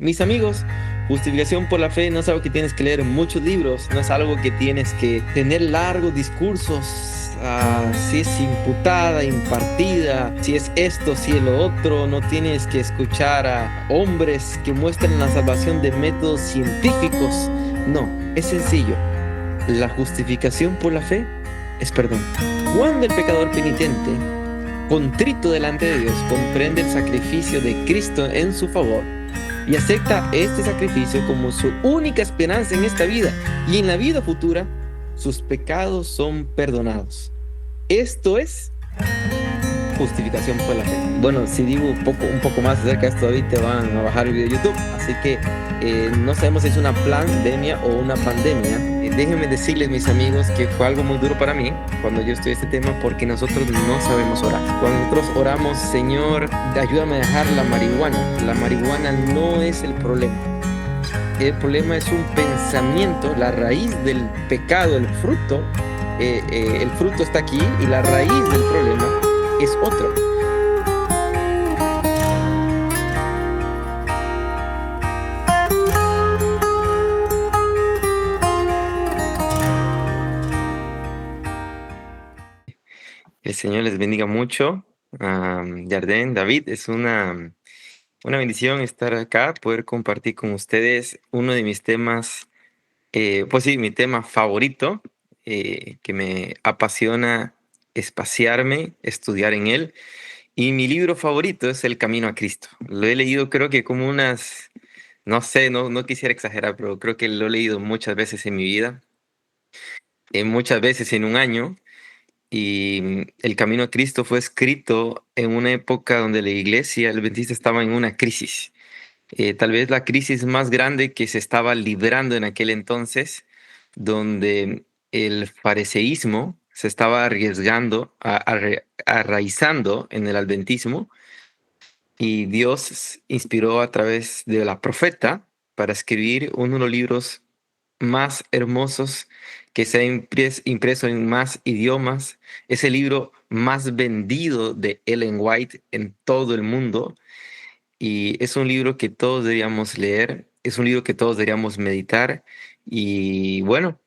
Mis amigos, justificación por la fe no es algo que tienes que leer muchos libros, no es algo que tienes que tener largos discursos, si es imputada, impartida, si es esto, si es lo otro, no tienes que escuchar a hombres que muestran la salvación de métodos científicos. No, es sencillo. La justificación por la fe es perdón. Cuando el pecador penitente, contrito delante de Dios, comprende el sacrificio de Cristo en su favor, y acepta este sacrificio como su única esperanza en esta vida y en la vida futura, sus pecados son perdonados. Esto es justificación por la fe. Bueno, si digo un poco más acerca de esto, David, te van a bajar el video de YouTube, así que no sabemos si es una pandemia o una pandemia. Déjenme decirles, mis amigos, que fue algo muy duro para mí cuando yo estudié este tema, porque nosotros no sabemos orar. Cuando nosotros oramos, Señor, ayúdame a dejar la marihuana no es el problema. El problema es un pensamiento, la raíz del pecado, el fruto está aquí y la raíz del problema es otro. El Señor les bendiga mucho. Yarden, David, es una bendición estar acá, poder compartir con ustedes uno de mis temas, pues sí, mi tema favorito, que me apasiona espaciarme, estudiar en él. Y mi libro favorito es El Camino a Cristo. Lo he leído creo que como no sé, no quisiera exagerar, pero creo que lo he leído muchas veces en mi vida, muchas veces en un año. Y El Camino a Cristo fue escrito en una época donde la iglesia adventista estaba en una crisis. Tal vez la crisis más grande que se estaba librando en aquel entonces, donde el fariseísmo se estaba arriesgando, arraizando en el adventismo, y Dios inspiró a través de la profeta para escribir uno de los libros más hermosos que se ha impreso en más idiomas. Es el libro más vendido de Ellen White en todo el mundo y es un libro que todos deberíamos leer, es un libro que todos deberíamos meditar y bueno,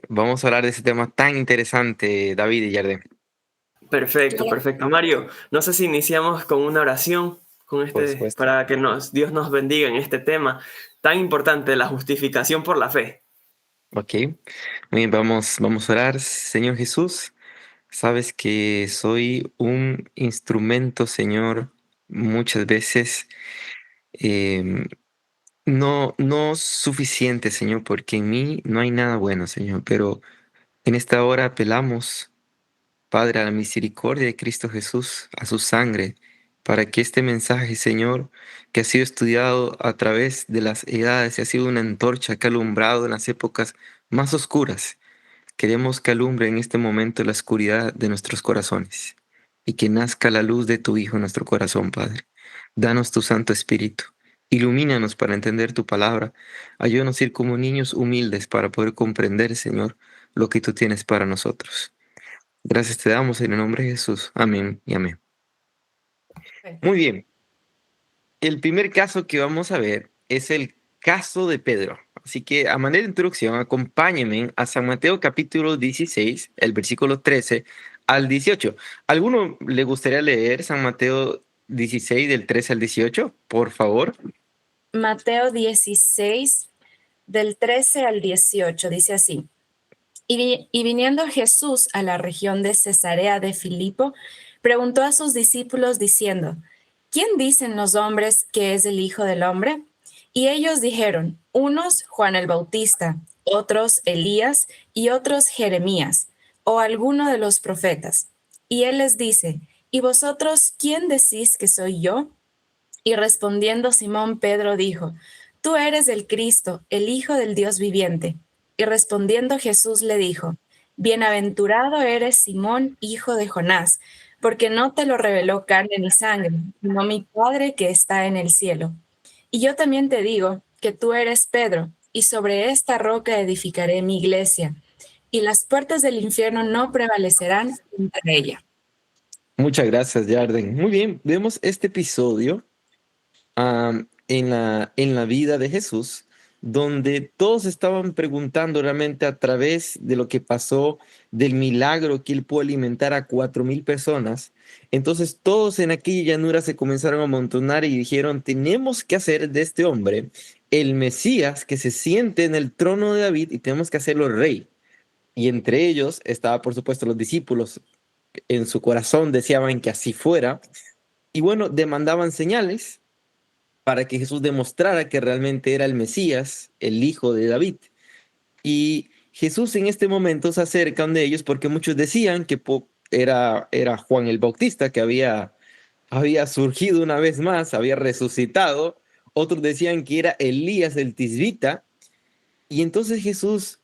vamos a hablar de ese tema tan interesante, David y Yarden. Perfecto, perfecto. Mario, no sé si iniciamos con una oración Por supuesto. para que Dios nos bendiga en este tema tan importante, la justificación por la fe. Ok, muy bien, vamos a orar. Señor Jesús, sabes que soy un instrumento, Señor, muchas veces em, no suficiente, Señor, porque en mí no hay nada bueno, Señor, pero en esta hora apelamos, Padre, a la misericordia de Cristo Jesús, a su sangre, para que este mensaje, Señor, que ha sido estudiado a través de las edades y ha sido una antorcha que ha alumbrado en las épocas más oscuras, queremos que alumbre en este momento la oscuridad de nuestros corazones y que nazca la luz de tu Hijo en nuestro corazón, Padre. Danos tu Santo Espíritu. Ilumínanos para entender tu palabra. Ayúdanos a ir como niños humildes para poder comprender, Señor, lo que tú tienes para nosotros. Gracias te damos en el nombre de Jesús. Amén y amén. Muy bien. El primer caso que vamos a ver es el caso de Pedro. Así que a manera de introducción, acompáñenme a San Mateo capítulo 16, el versículo 13 al 18. ¿Alguno le gustaría leer San Mateo 16 del 13 al 18? Por favor. Mateo 16, del 13 al 18, dice así. Y viniendo Jesús a la región de Cesarea de Filipo, preguntó a sus discípulos diciendo, ¿quién dicen los hombres que es el Hijo del Hombre? Y ellos dijeron, unos Juan el Bautista, otros Elías y otros Jeremías, o alguno de los profetas. Y él les dice, ¿y vosotros quién decís que soy yo? Y respondiendo Simón Pedro dijo, tú eres el Cristo, el Hijo del Dios viviente. Y respondiendo Jesús le dijo, bienaventurado eres Simón, hijo de Jonás, porque no te lo reveló carne ni sangre, sino mi Padre que está en el cielo. Y yo también te digo que tú eres Pedro, y sobre esta roca edificaré mi iglesia, y las puertas del infierno no prevalecerán contra ella. Muchas gracias, Yarden. Muy bien, vemos este episodio en la vida de Jesús, donde todos estaban preguntando realmente a través de lo que pasó, del milagro que él pudo alimentar a 4,000 personas. Entonces todos en aquella llanura se comenzaron a amontonar y dijeron, tenemos que hacer de este hombre el Mesías que se siente en el trono de David y tenemos que hacerlo rey. Y entre ellos estaba, por supuesto, los discípulos. En su corazón deseaban que así fuera. Y bueno, demandaban señales para que Jesús demostrara que realmente era el Mesías, el hijo de David. Y Jesús en este momento se acerca de ellos porque muchos decían que era Juan el Bautista que había surgido una vez más, había resucitado. Otros decían que era Elías el Tisbita. Y entonces Jesús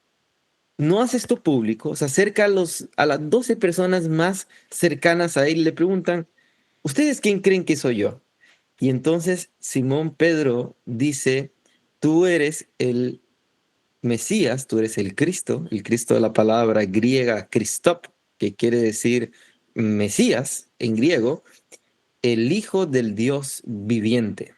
no hace esto público, se acerca a las 12 personas más cercanas a él y le preguntan, ¿ustedes quién creen que soy yo? Y entonces Simón Pedro dice, tú eres el Mesías, tú eres el Cristo de la palabra griega Christop, que quiere decir Mesías en griego, el Hijo del Dios viviente.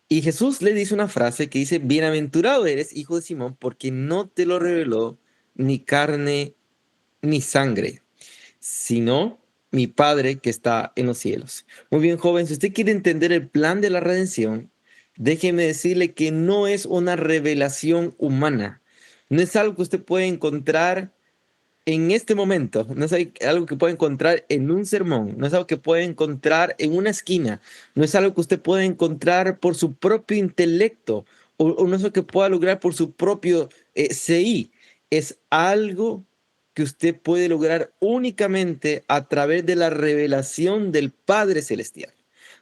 Y Jesús le dice una frase que dice, bienaventurado eres, hijo de Simón, porque no te lo reveló ni carne ni sangre, sino mi Padre que está en los cielos. Muy bien, joven, si usted quiere entender el plan de la redención, déjeme decirle que no es una revelación humana, no es algo que usted puede encontrar en este momento, no es algo que puede encontrar en un sermón, no es algo que puede encontrar en una esquina, no es algo que usted puede encontrar por su propio intelecto o no es algo que pueda lograr por su propio CI, es algo que usted puede lograr únicamente a través de la revelación del Padre Celestial.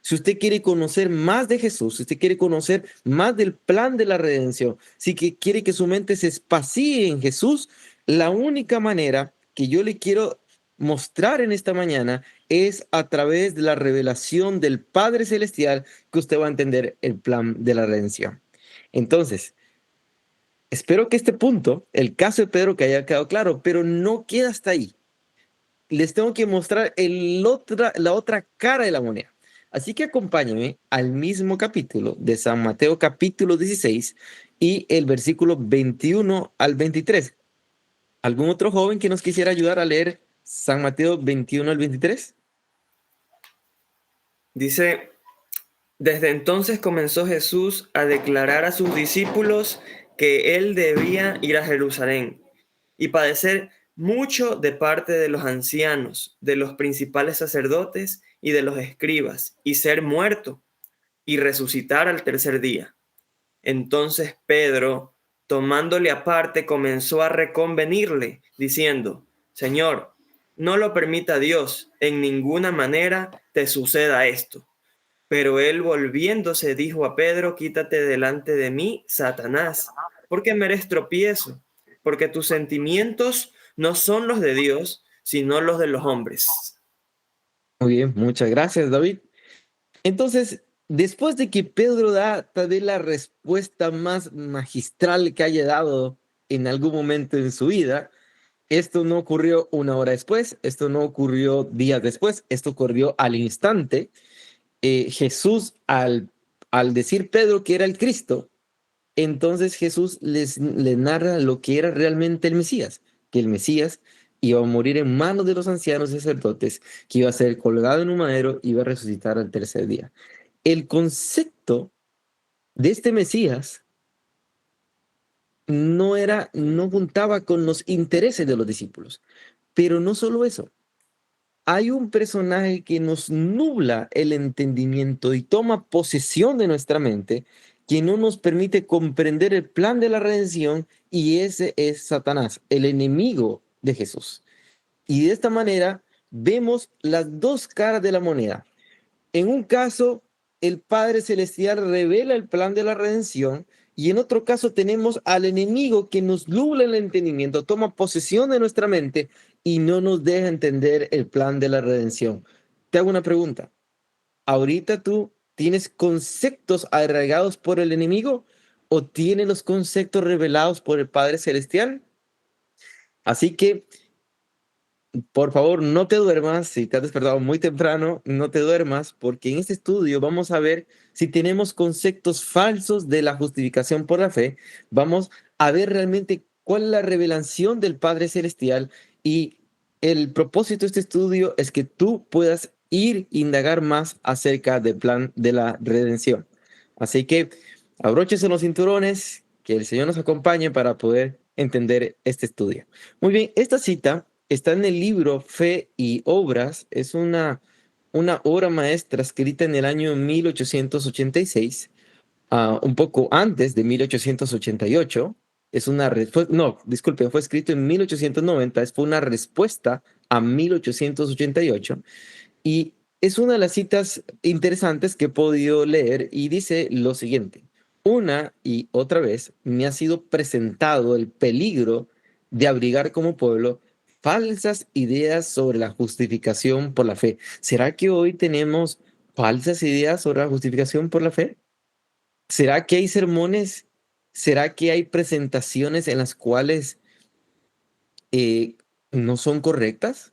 Si usted quiere conocer más de Jesús, si usted quiere conocer más del plan de la redención, si quiere que su mente se espacie en Jesús, la única manera que yo le quiero mostrar en esta mañana es a través de la revelación del Padre Celestial que usted va a entender el plan de la redención. Entonces, espero que este punto, el caso de Pedro, que haya quedado claro, pero no queda hasta ahí. Les tengo que mostrar la otra cara de la moneda. Así que acompáñenme al mismo capítulo de San Mateo, capítulo 16 y el versículo 21 al 23. ¿Algún otro joven que nos quisiera ayudar a leer San Mateo 21 al 23? Dice, desde entonces comenzó Jesús a declarar a sus discípulos que él debía ir a Jerusalén y padecer mucho de parte de los ancianos, de los principales sacerdotes y de los escribas, y ser muerto y resucitar al tercer día. Entonces Pedro, tomándole aparte, comenzó a reconvenirle, diciendo, Señor, no lo permita Dios, en ninguna manera te suceda esto. Pero él volviéndose dijo a Pedro, quítate delante de mí, Satanás, porque me eres tropiezo, porque tus sentimientos no son los de Dios, sino los de los hombres. Muy bien, muchas gracias, David. Entonces, después de que Pedro da tal vez la respuesta más magistral que haya dado en algún momento en su vida, esto no ocurrió una hora después, esto no ocurrió días después, esto ocurrió al instante. Jesús, al decir Pedro que era el Cristo, entonces Jesús les narra lo que era realmente el Mesías, que el Mesías iba a morir en manos de los ancianos y sacerdotes, que iba a ser colgado en un madero y iba a resucitar al tercer día. El concepto de este Mesías no juntaba con los intereses de los discípulos. Pero no solo eso, hay un personaje que nos nubla el entendimiento y toma posesión de nuestra mente, que no nos permite comprender el plan de la redención, y ese es Satanás, el enemigo de Jesús. Y de esta manera vemos las dos caras de la moneda. En un caso, el Padre Celestial revela el plan de la redención, y en otro caso tenemos al enemigo que nos nubla el entendimiento, toma posesión de nuestra mente y no nos deja entender el plan de la redención. Te hago una pregunta. ¿Ahorita tú tienes conceptos arraigados por el enemigo o tienes los conceptos revelados por el Padre Celestial? Así que por favor, no te duermas. Si te has despertado muy temprano, no te duermas, porque en este estudio vamos a ver si tenemos conceptos falsos de la justificación por la fe. Vamos a ver realmente cuál es la revelación del Padre Celestial, y el propósito de este estudio es que tú puedas ir a indagar más acerca del plan de la redención. Así que abróchese los cinturones, que el Señor nos acompañe para poder entender este estudio. Muy bien, esta cita está en el libro Fe y Obras. Es una obra maestra escrita en el año 1886, un poco antes de 1888. No, disculpe, fue escrito en 1890. Fue una respuesta a 1888. Y es una de las citas interesantes que he podido leer, y dice lo siguiente: una y otra vez me ha sido presentado el peligro de abrigar como pueblo falsas ideas sobre la justificación por la fe. ¿Será que hoy tenemos falsas ideas sobre la justificación por la fe? ¿Será que hay sermones? ¿Será que hay presentaciones en las cuales eh, no son correctas?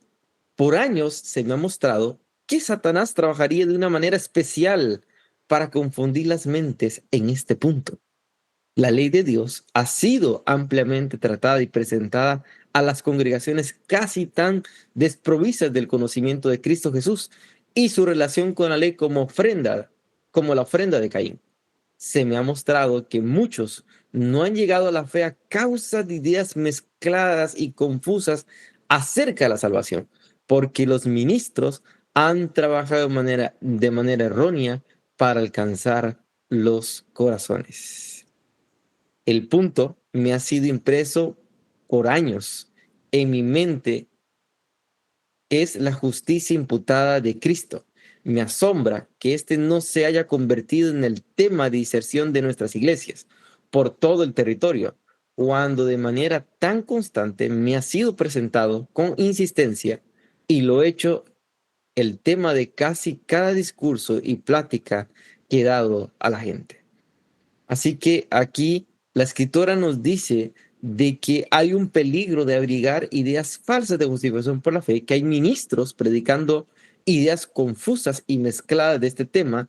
Por años se me ha mostrado que Satanás trabajaría de una manera especial para confundir las mentes en este punto. La ley de Dios ha sido ampliamente tratada y presentada a las congregaciones casi tan desprovistas del conocimiento de Cristo Jesús y su relación con la ley como ofrenda, como la ofrenda de Caín. Se me ha mostrado que muchos no han llegado a la fe a causa de ideas mezcladas y confusas acerca de la salvación, porque los ministros han trabajado de manera errónea para alcanzar los corazones. El punto me ha sido impreso por años en mi mente: es la justicia imputada de Cristo. Me asombra que este no se haya convertido en el tema de diserción de nuestras iglesias por todo el territorio, cuando de manera tan constante me ha sido presentado con insistencia, y lo he hecho el tema de casi cada discurso y plática que he dado a la gente. Así que aquí la escritora nos dice de que hay un peligro de abrigar ideas falsas de justificación por la fe, que hay ministros predicando ideas confusas y mezcladas de este tema,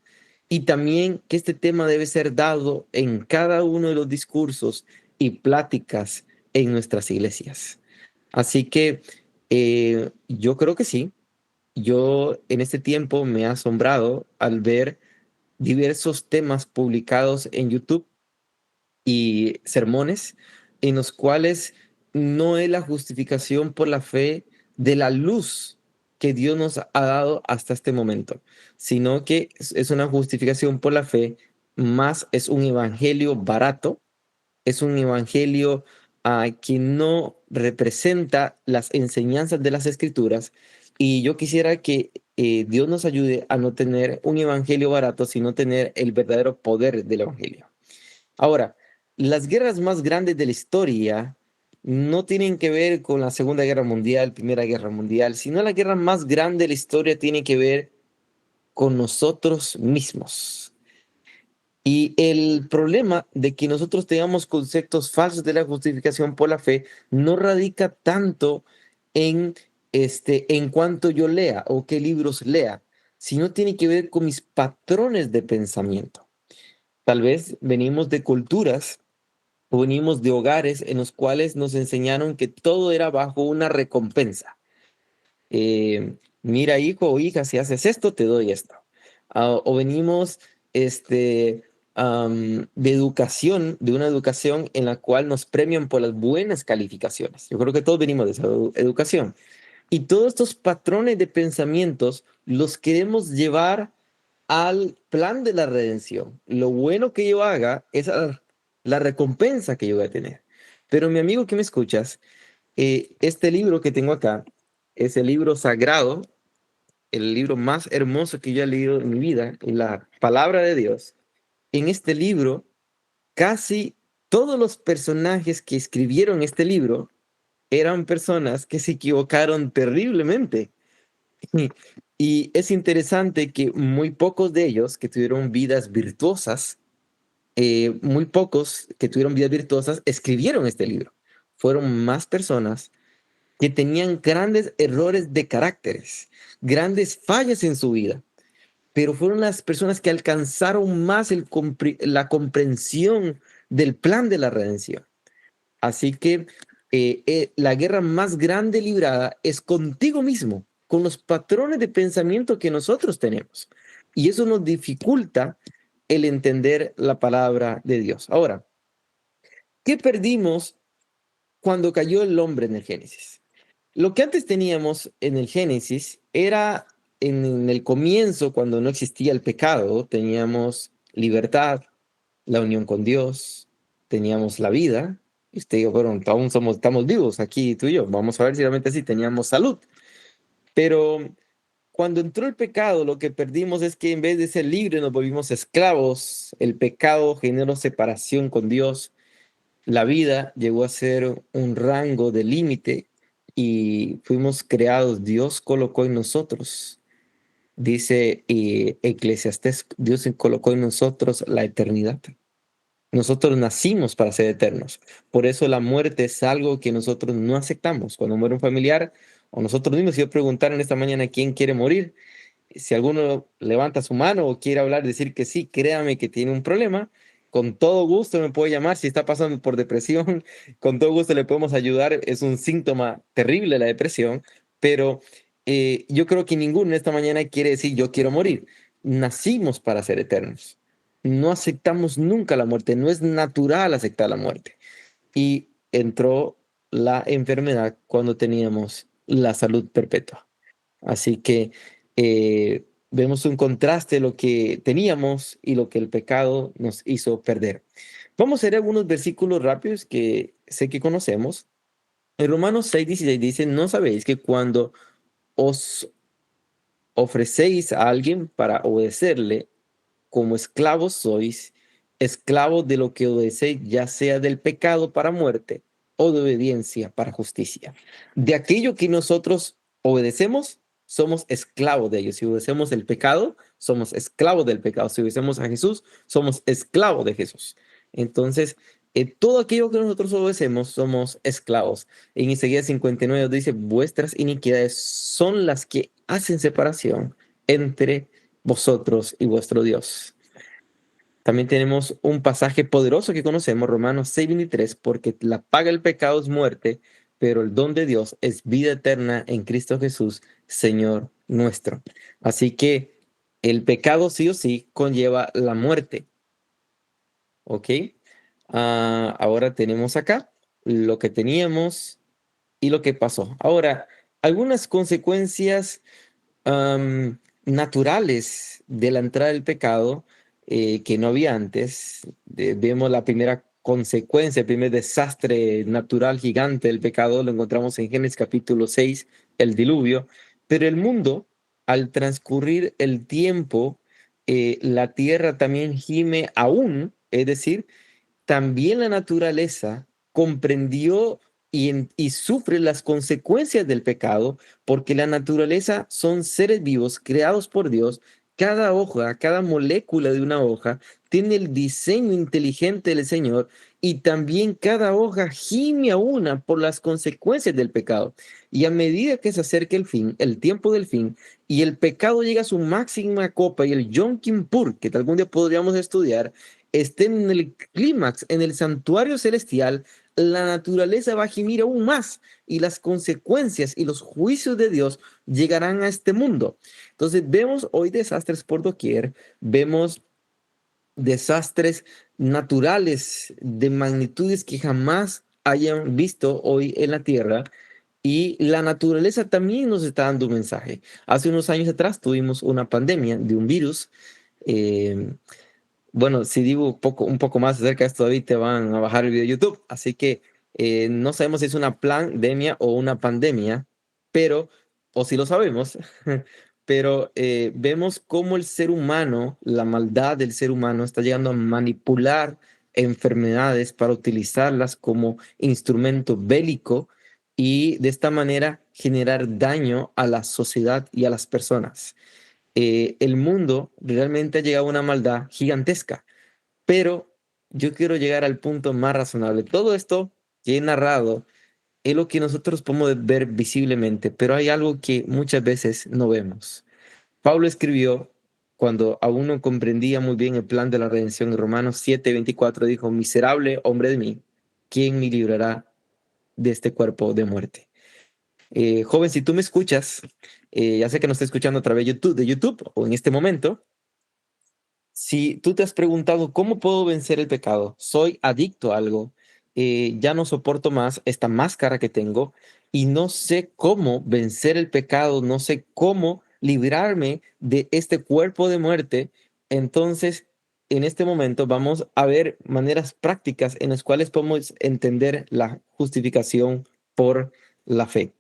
y también que este tema debe ser dado en cada uno de los discursos y pláticas en nuestras iglesias. Así que yo creo que sí. Yo en este tiempo me he asombrado al ver diversos temas publicados en YouTube y sermones en los cuales no es la justificación por la fe de la luz que Dios nos ha dado hasta este momento, sino que es una justificación por la fe, más es un evangelio barato, es un evangelio que no representa las enseñanzas de las escrituras. Y yo quisiera que Dios nos ayude a no tener un evangelio barato, sino tener el verdadero poder del evangelio. Ahora, las guerras más grandes de la historia no tienen que ver con la Segunda Guerra Mundial, Primera Guerra Mundial, sino la guerra más grande de la historia tiene que ver con nosotros mismos. Y el problema de que nosotros tengamos conceptos falsos de la justificación por la fe no radica tanto en, en cuanto yo lea o qué libros lea, sino tiene que ver con mis patrones de pensamiento. Tal vez venimos de culturas o venimos de hogares en los cuales nos enseñaron que todo era bajo una recompensa. Mira, hijo o hija, si haces esto, te doy esto. O venimos de educación, de una educación en la cual nos premian por las buenas calificaciones. Yo creo que todos venimos de esa educación. Y todos estos patrones de pensamientos los queremos llevar al plan de la redención. Lo bueno que yo haga es la recompensa que yo voy a tener. Pero mi amigo que me escuchas, este libro que tengo acá es el libro sagrado, el libro más hermoso que yo he leído en mi vida, la palabra de Dios. En este libro, casi todos los personajes que escribieron este libro eran personas que se equivocaron terriblemente. Y es interesante que muy pocos de ellos que tuvieron vidas virtuosas, muy pocos que tuvieron vidas virtuosas escribieron este libro. Fueron más personas que tenían grandes errores de caracteres, grandes fallas en su vida, pero fueron las personas que alcanzaron más la comprensión del plan de la redención. Así que la guerra más grande librada es contigo mismo, con los patrones de pensamiento que nosotros tenemos. Y eso nos dificulta el entender la palabra de Dios. Ahora, ¿qué perdimos cuando cayó el hombre en el Génesis? Lo que antes teníamos en el Génesis era en el comienzo, cuando no existía el pecado, teníamos libertad, la unión con Dios, teníamos la vida. Y usted dijo, bueno, aún estamos vivos aquí tú y yo. Vamos a ver si realmente sí teníamos salud. Pero cuando entró el pecado, lo que perdimos es que en vez de ser libres nos volvimos esclavos. El pecado generó separación con Dios. La vida llegó a ser un rango de límite y fuimos creados. Dios colocó en nosotros, dice Eclesiastés, Dios colocó en nosotros la eternidad. Nosotros nacimos para ser eternos. Por eso la muerte es algo que nosotros no aceptamos. Cuando muere un familiar o nosotros mismos, si yo preguntaran esta mañana quién quiere morir, si alguno levanta su mano o quiere hablar, decir que sí, créame que tiene un problema, con todo gusto me puede llamar. Si está pasando por depresión, con todo gusto le podemos ayudar. Es un síntoma terrible la depresión, pero yo creo que ninguno esta mañana quiere decir yo quiero morir. Nacimos para ser eternos. No aceptamos nunca la muerte, no es natural aceptar la muerte. Y entró la enfermedad cuando teníamos la salud perpetua. Así que vemos un contraste de lo que teníamos y lo que el pecado nos hizo perder. Vamos a ver algunos versículos rápidos que sé que conocemos. En Romanos 6:16 dice, ¿no sabéis que cuando os ofrecéis a alguien para obedecerle, como esclavos sois, esclavos de lo que obedecéis, ya sea del pecado para muerte o de obediencia para justicia? De aquello que nosotros obedecemos, somos esclavos de ello. Si obedecemos el pecado, somos esclavos del pecado. Si obedecemos a Jesús, somos esclavos de Jesús. Entonces, todo aquello que nosotros obedecemos, somos esclavos. En Isaías 59 dice, vuestras iniquidades son las que hacen separación entre vosotros y vuestro Dios. También tenemos un pasaje poderoso que conocemos, Romanos 6:23, porque la paga del pecado es muerte, pero el don de Dios es vida eterna en Cristo Jesús, Señor nuestro. Así que el pecado sí o sí conlleva la muerte. ¿Ok? Ahora tenemos acá lo que teníamos y lo que pasó. Ahora, algunas consecuencias naturales de la entrada del pecado que no había antes. Vemos la primera consecuencia, el primer desastre natural gigante del pecado, lo encontramos en Génesis capítulo 6, el diluvio. Pero el mundo, al transcurrir el tiempo, la tierra también gime aún, es decir, también la naturaleza comprendió y sufre las consecuencias del pecado, porque la naturaleza son seres vivos creados por Dios. Cada hoja, cada molécula de una hoja tiene el diseño inteligente del Señor, y también cada hoja gime a una por las consecuencias del pecado. Y a medida que se acerca el fin, el tiempo del fin, y el pecado llega a su máxima copa, y el Yom Kippur, que algún día podríamos estudiar, estén en el clímax, en el santuario celestial, la naturaleza va a gemir aún más, y las consecuencias y los juicios de Dios llegarán a este mundo. Entonces vemos hoy desastres por doquier, vemos desastres naturales de magnitudes que jamás hayan visto hoy en la tierra, y la naturaleza también nos está dando un mensaje. Hace unos años atrás tuvimos una pandemia de un virus. eh, bueno, si digo un poco más acerca de esto, David, te van a bajar el video de YouTube. Así que no sabemos si es una pandemia o una pandemia, pero, o si lo sabemos, pero vemos cómo el ser humano, la maldad del ser humano está llegando a manipular enfermedades para utilizarlas como instrumento bélico, y de esta manera generar daño a la sociedad y a las personas. El mundo realmente ha llegado a una maldad gigantesca, pero yo quiero llegar al punto más razonable. Todo esto que he narrado es lo que nosotros podemos ver visiblemente, pero hay algo que muchas veces no vemos. Pablo escribió cuando aún no comprendía muy bien el plan de la redención. En Romanos 7:24 dijo: miserable hombre de mí, ¿quién me librará de este cuerpo de muerte? Joven, si tú me escuchas, ya sé que nos está escuchando a través de YouTube o en este momento, si tú te has preguntado cómo puedo vencer el pecado, soy adicto a algo, ya no soporto más esta máscara que tengo y no sé cómo vencer el pecado, no sé cómo librarme de este cuerpo de muerte, entonces en este momento vamos a ver maneras prácticas en las cuales podemos entender la justificación por la fe.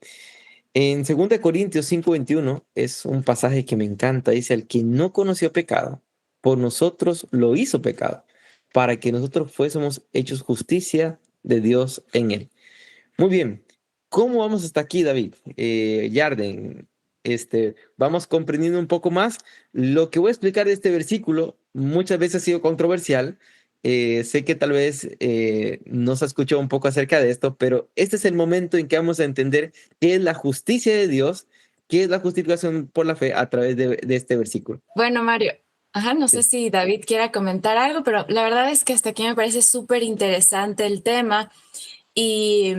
En 2 Corintios 5:21 es un pasaje que me encanta. Dice: el que no conoció pecado, por nosotros lo hizo pecado, para que nosotros fuésemos hechos justicia de Dios en él. Muy bien. ¿Cómo vamos hasta aquí, David? Yarden, vamos comprendiendo un poco más. Lo que voy a explicar de este versículo muchas veces ha sido controversial. Sé que tal vez no se escuchó un poco acerca de esto, pero este es el momento en que vamos a entender qué es la justicia de Dios, qué es la justificación por la fe a través de este versículo. Bueno, Mario, no sé Sí. si David quiera comentar algo, pero la verdad es que hasta aquí me parece súper interesante el tema y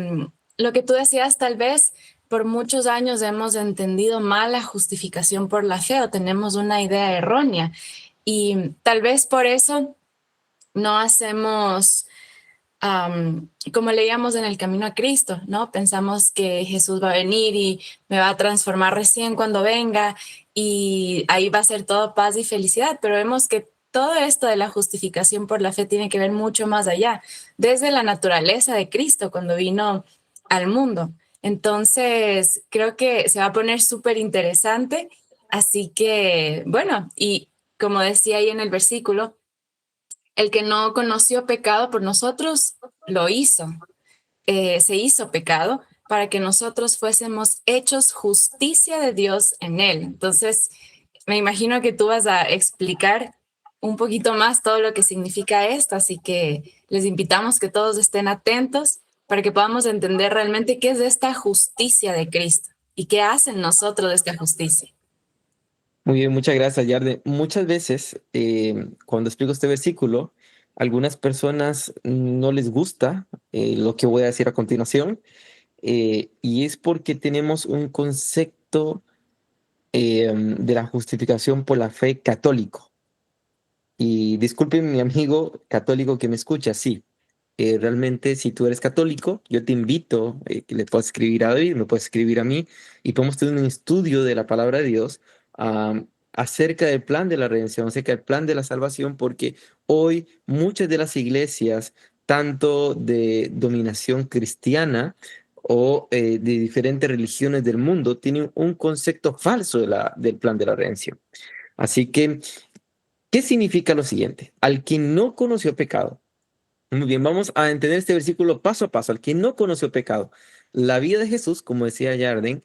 lo que tú decías, tal vez por muchos años hemos entendido mal la justificación por la fe o tenemos una idea errónea y tal vez por eso no hacemos como leíamos en el camino a Cristo, ¿no? Pensamos que Jesús va a venir y me va a transformar recién cuando venga y ahí va a ser todo paz y felicidad, pero vemos que todo esto de la justificación por la fe tiene que ver mucho más allá, desde la naturaleza de Cristo cuando vino al mundo. Entonces, creo que se va a poner súper interesante, así que, bueno, y como decía ahí en el versículo, el que no conoció pecado por nosotros lo hizo, se hizo pecado para que nosotros fuésemos hechos justicia de Dios en él. Entonces, me imagino que tú vas a explicar un poquito más todo lo que significa esto, así que les invitamos que todos estén atentos para que podamos entender realmente qué es esta justicia de Cristo y qué hacen nosotros de esta justicia. Muy bien, muchas gracias, Yarde. Muchas veces, cuando explico este versículo, algunas personas no les gusta lo que voy a decir a continuación, y es porque tenemos un concepto de la justificación por la fe católico. Y disculpen mi amigo católico que me escucha, sí. Realmente, si tú eres católico, yo te invito que le puedas escribir a David, me puedes escribir a mí y podemos tener un estudio de la palabra de Dios acerca del plan de la redención, acerca del plan de la salvación, porque hoy muchas de las iglesias, tanto de dominación cristiana o de diferentes religiones del mundo, tienen un concepto falso del plan de la redención. Así que, ¿qué significa lo siguiente? Al que no conoció pecado. Muy bien, vamos a entender este versículo paso a paso. Al que no conoció pecado, la vida de Jesús, como decía Yarden,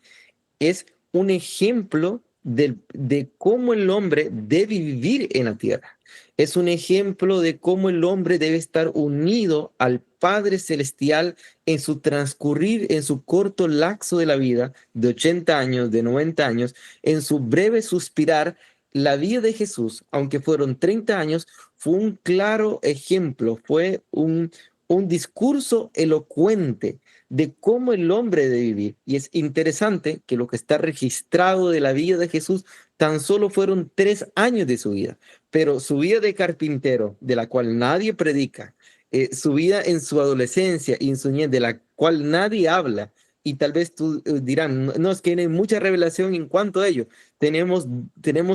es un ejemplo de cómo el hombre debe vivir en la tierra. Es un ejemplo de cómo el hombre debe estar unido al Padre Celestial en su transcurrir, en su corto lapso de la vida, de 80 años, de 90 años, en su breve suspirar. La vida de Jesús, aunque fueron 30 años, fue un claro ejemplo, fue un discurso elocuente de cómo el hombre debe vivir. Y es interesante que lo que está registrado de la vida de Jesús tan solo fueron 3 años de su vida, pero su vida de carpintero, de la cual nadie predica, su vida en su adolescencia y en su niñez, de la cual nadie habla, y tal vez tú dirán, no, no, es que no hay mucha revelación en cuanto a ello. Tenemos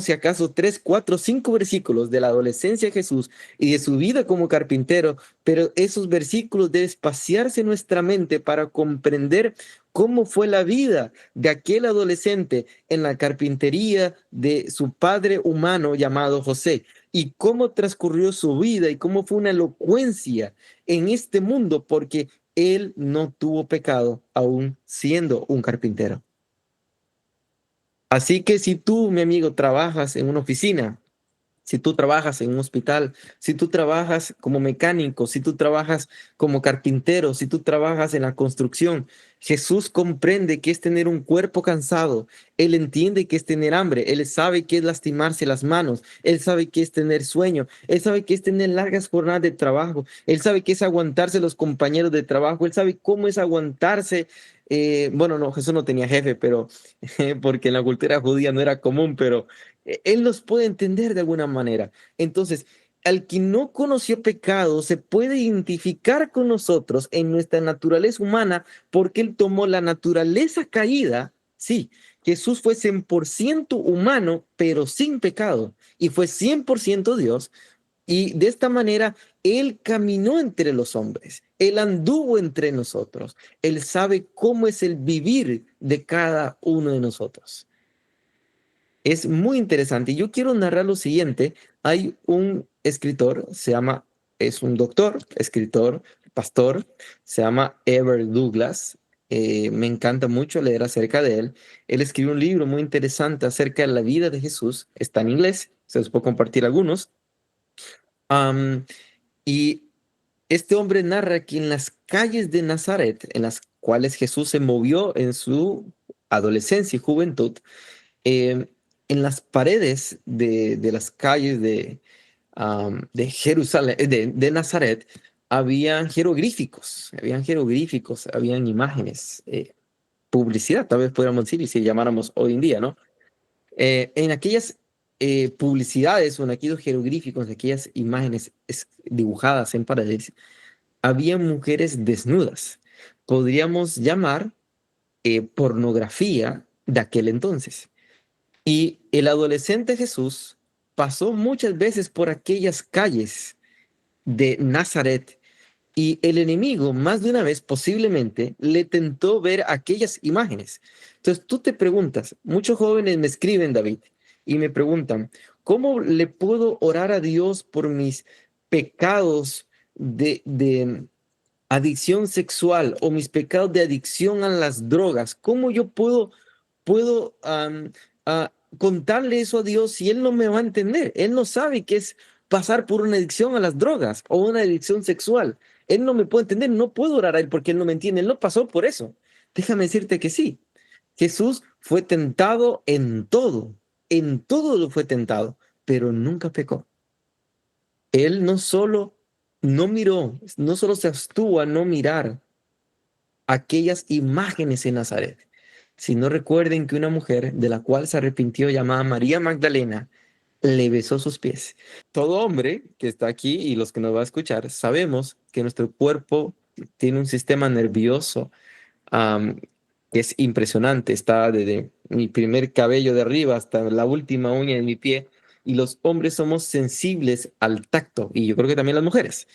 si acaso 3, 4, 5 versículos de la adolescencia de Jesús y de su vida como carpintero, pero esos versículos deben espaciarse en nuestra mente para comprender cómo fue la vida de aquel adolescente en la carpintería de su padre humano llamado José, y cómo transcurrió su vida y cómo fue una elocuencia en este mundo, porque él no tuvo pecado aún siendo un carpintero. Así que si tú, mi amigo, trabajas en una oficina Si tú trabajas en un hospital, si tú trabajas como mecánico, si tú trabajas como carpintero, si tú trabajas en la construcción, Jesús comprende que es tener un cuerpo cansado. Él entiende que es tener hambre. Él sabe que es lastimarse las manos. Él sabe que es tener sueño. Él sabe que es tener largas jornadas de trabajo. Él sabe que es aguantarse los compañeros de trabajo. Él sabe cómo es aguantarse. Bueno, no, Jesús no tenía jefe, pero porque en la cultura judía no era común, pero él nos puede entender de alguna manera. Entonces, al que no conoció pecado se puede identificar con nosotros en nuestra naturaleza humana porque él tomó la naturaleza caída. Sí, Jesús fue 100% humano, pero sin pecado, y fue 100% Dios. Y de esta manera, Él caminó entre los hombres, Él anduvo entre nosotros, Él sabe cómo es el vivir de cada uno de nosotros. Es muy interesante. Yo quiero narrar lo siguiente. Hay un escritor, es un doctor, escritor, pastor, se llama Ever Douglas. Me encanta mucho leer acerca de él. Él escribió un libro muy interesante acerca de la vida de Jesús. Está en inglés, se los puedo compartir algunos. Am, y este hombre narra que en las calles de Nazaret, en las cuales Jesús se movió en su adolescencia y juventud, eh, en las paredes de las calles de Jerusalén, de Nazaret, habían jeroglíficos, habían imágenes, publicidad, tal vez podríamos decir, y si llamáramos hoy en día, ¿no? En aquellas publicidades o en aquellos jeroglíficos, en aquellas imágenes dibujadas en paredes, había mujeres desnudas. Podríamos llamar pornografía de aquel entonces. Y el adolescente Jesús pasó muchas veces por aquellas calles de Nazaret y el enemigo más de una vez posiblemente le tentó ver aquellas imágenes. Entonces tú te preguntas, muchos jóvenes me escriben, David, y me preguntan, ¿cómo le puedo orar a Dios por mis pecados de adicción sexual o mis pecados de adicción a las drogas? ¿Cómo yo puedo contarle eso a Dios si Él no me va a entender? Él no sabe qué es pasar por una adicción a las drogas o una adicción sexual. Él no me puede entender, no puedo orar a Él porque Él no me entiende, Él no pasó por eso. Déjame decirte que sí. Jesús fue tentado en todo lo fue tentado, pero nunca pecó. Él no solo no miró, no solo se abstuvo a no mirar aquellas imágenes en Nazaret, sino recuerden que una mujer de la cual se arrepintió, llamada María Magdalena, le besó sus pies. Todo hombre que está aquí y los que nos va a escuchar, sabemos que nuestro cuerpo tiene un sistema nervioso um, que es impresionante. Está desde mi primer cabello de arriba hasta la última uña de mi pie. Y los hombres somos sensibles al tacto, y yo creo que también las mujeres.